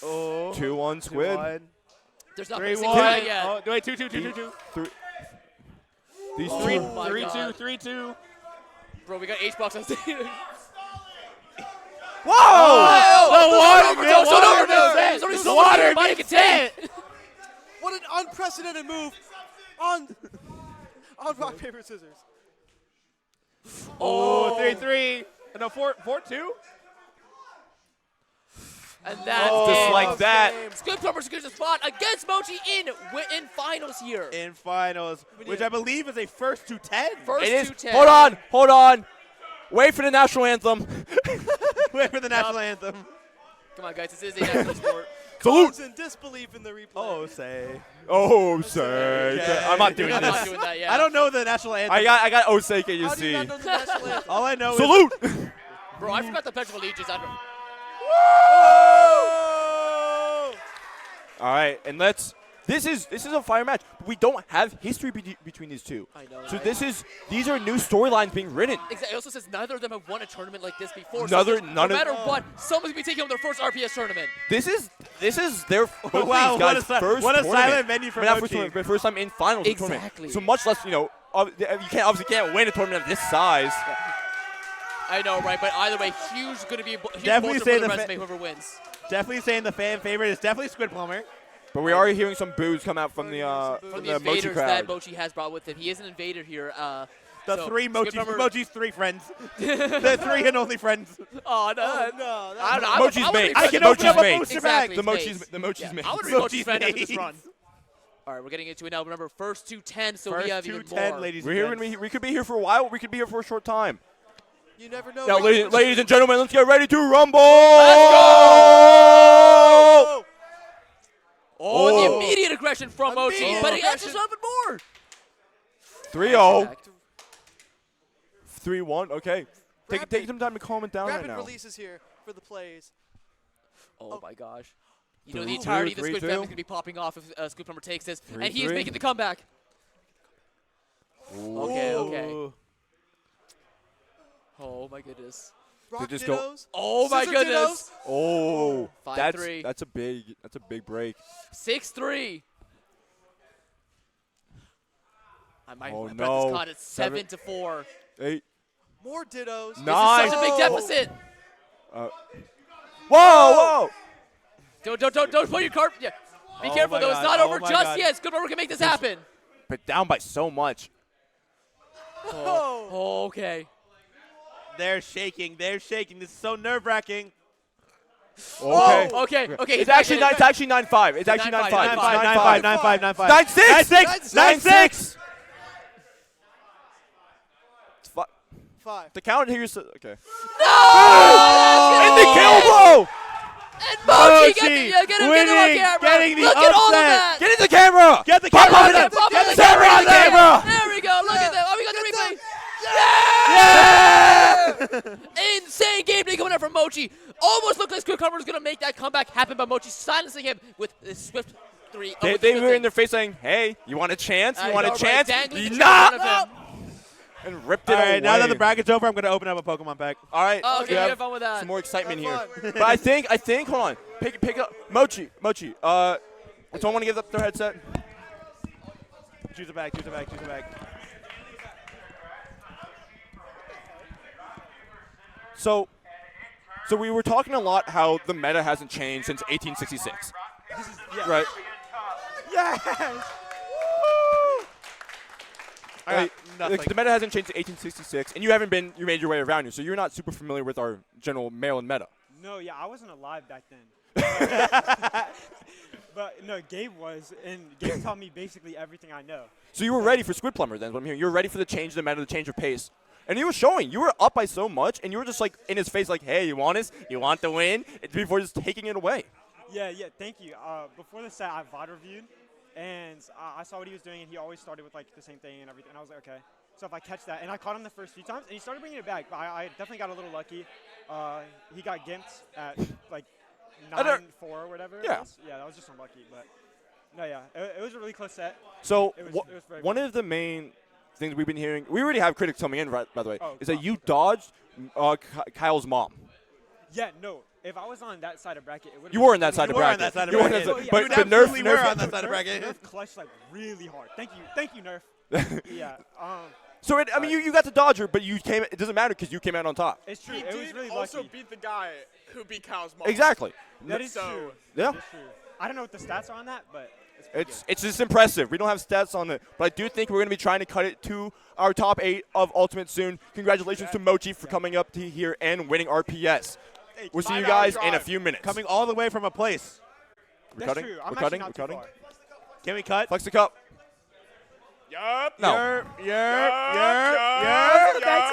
Oh.
2-1 Squid.
2-1.
There's not
3-1.
a single hit yet.
Oh, wait, 2-2.
These
Oh
three.
my
3-2.
God.
3-2.
Bro, we got H-Box on stage.
Whoa!
Oh,
The
no,
water
no, no,
mill
no, there's only
The
so much
water
your body
gets
can take.
hit.
What an unprecedented move on rock, paper, scissors.
Oh, 3-3. No, 4-2.
And that's
Just
it.
like that.
Squid Plumber secures a spot against Mochi in finals here.
In finals, which I believe is a first to 10.
First
It is.
to 10.
Hold on. Wait for the national anthem.
Wait for the national anthem.
Come on, guys. This is a national sport.
Salute.
Cone's in disbelief in the replay.
Oh, say.
Oh, say.
Yeah.
I'm not doing
I'm not
this.
doing that yet.
I don't know the national anthem.
I got Osake, you
How do you
see.
not know the national anthem?
All I know is
Salute.
Bro, I forgot the Pledge of Allegiance.
All right, and this is a fire match. We don't have history between these two.
I know,
So
right?
these are new storylines being written.
Exactly. It also says neither of them have won a tournament like this before.
None
so
of-
no matter what, someone's gonna be taking home their first RPS tournament.
This is their both of
Wow,
these
what
guys'
a si-
first
what a
tournament.
silent venue for
I mean, not
Mochi.
first tournament, but first time in finals of the tournament.
Exactly.
So much less, you obviously can't win a tournament of this size.
I know, right? But either way, huge gonna be a huge
Definitely
bolster
say
for the
the
resume whoever wins.
definitely saying the fan favorite is definitely Squid Plumber.
But we are hearing some boos come out from the
From
from
the
the Mochi
invaders that
crowd.
Mochi has brought with him. He is an invader here.
The
so
three
Squid
Mochi's,
Plumber-
Mochi's three friends. The three and only friends.
Oh, no.
Oh, no.
I
That's
Mochi's
I would
mate.
be
I can
Mochi's
open up a
mate.
booster
Exactly,
bag.
The Mochi's mate.
I would be
Mochi's
Mochi's friend after this
mate.
run. All right, we're getting into it now. Remember, first to 10, so
First
we have
2
even
10,
more.
ladies
We're
and
here.
gents.
We could be here for a while. We could be here for a short time.
You never know.
Now,
what you-
ladies and gentlemen, let's get ready to rumble.
Let's
go!
Oh, and the
Oh.
immediate aggression from Mochi,
Immediate
but he has
aggression.
something more.
3-0.
Back to-
3-1. Okay. Take
Rapid-
some time to calm it down right
Rapid
now.
releases here for the plays.
Oh my gosh. You know, the
3-2,
entirety of the Squid
3-2.
family is going to be popping off if Squid Plumber takes this. And he is
3-3.
making the comeback. Okay.
Ooh.
Oh my goodness.
Rock
just go-
dittos.
Oh my
Scissor
goodness.
Oh,
5-3.
that's a big break.
6-3. I might
Oh,
my breath
no.
is caught at 7-4.
8.
More dittos.
Nine.
This is such a big deficit.
Whoa!
Don't put your card. Yeah. Be
Oh
careful
my
though. It's
God.
not
Oh
over
my
just
God.
yet. Squid Plumber can make this happen.
But down by so much.
Oh, okay.
They're shaking. They're shaking. This is so nerve-wracking.
Okay.
Okay.
It's actually 9-5. It's actually 9-5.
9-5, 9-5, 9-5.
9-6. 9-6. It's
5.
the count here is okay.
No!
And the kill blow.
And Mochi, get
Mochi
him on
winning,
camera.
getting the
Look at all of
upset.
that.
Get in the camera.
Get the
Pop
camera
on it.
Pop
Get
on
the camera on the camera.
There we go. Look at that. Oh, we got the replay.
Yeah!
Insane game day coming out from Mochi. Almost looked like Cucumber was going to make that comeback happen, but Mochi silencing him with the swift 3.
They were in their face saying, "Hey, you want a chance? You want a chance?"
Dangling the
Nah.
in front of him.
And ripped it
All
away.
right, now that the bracket's over, I'm going to open up a Pokemon pack.
All right.
Oh, okay,
we
you
have
have fun with that.
some more excitement here.
Have fun.
But I think, hold on. Pick up Mochi. Does someone want to give up their headset?
Choose a bag.
So we were talking a lot how the meta hasn't changed since 1866. Right.
Yes! I got nothing.
The meta hasn't changed since 1866, and you made your way around here, so you're not super familiar with our general Maryland meta.
No, yeah, I wasn't alive back then. But no, Gabe was, and Gabe taught me basically everything I know.
So you were ready for Squid Plumber then, is what I'm hearing. You were ready for the change of the meta, the change of pace. And he was showing. You were up by so much, and you were just like in his face like, hey, you want us? You want the win? Before just taking it away.
Yeah, thank you. Before the set, I VOD reviewed, and I saw what he was doing, and he always started with like the same thing and everything. And I was like, okay. So if I catch that, and I caught him the first few times, and he started bringing it back. But I definitely got a little lucky. He got gimped at like 9-4 or whatever.
Yeah.
It was. Yeah, that was just unlucky. But no, yeah, it was a really close set.
So
It was very
one
fun.
of the main things we've been hearing, we already have critics coming in, right, by the way,
Oh,
is that you dodged Kyle's mom.
Yeah, no. If I was on that side of bracket, it would.
You were on that side of
You were on
bracket.
that side of
You were on
bracket.
that
Oh,
side-
yeah.
But
You
but
absolutely
Nerf
were on that side of bracket.
Nerf clutched like really hard. Thank you, Nerf. Yeah.
So you got the dodger, but you came. It doesn't matter because you came out on top.
It's true.
He
It was
did
really
also
lucky.
beat the guy who beat Kyle's mom.
Exactly.
That is
So-
true.
Yeah.
That is true. I don't know what the stats are on that, but it's pretty
It's just impressive. We don't have stats on it, but I do think we're going to be trying to cut it to our top 8 of Ultimate soon. Congratulations to Mochi for coming up to here and winning RPS. We'll see you guys in a few minutes.
Coming all the way from a place.
We're
That's
cutting?
true.
We're
I'm
cutting?
actually
We're
not too
cutting?
far.
Can we cut?
Flex the cup.
Yup.
No.
Yerp.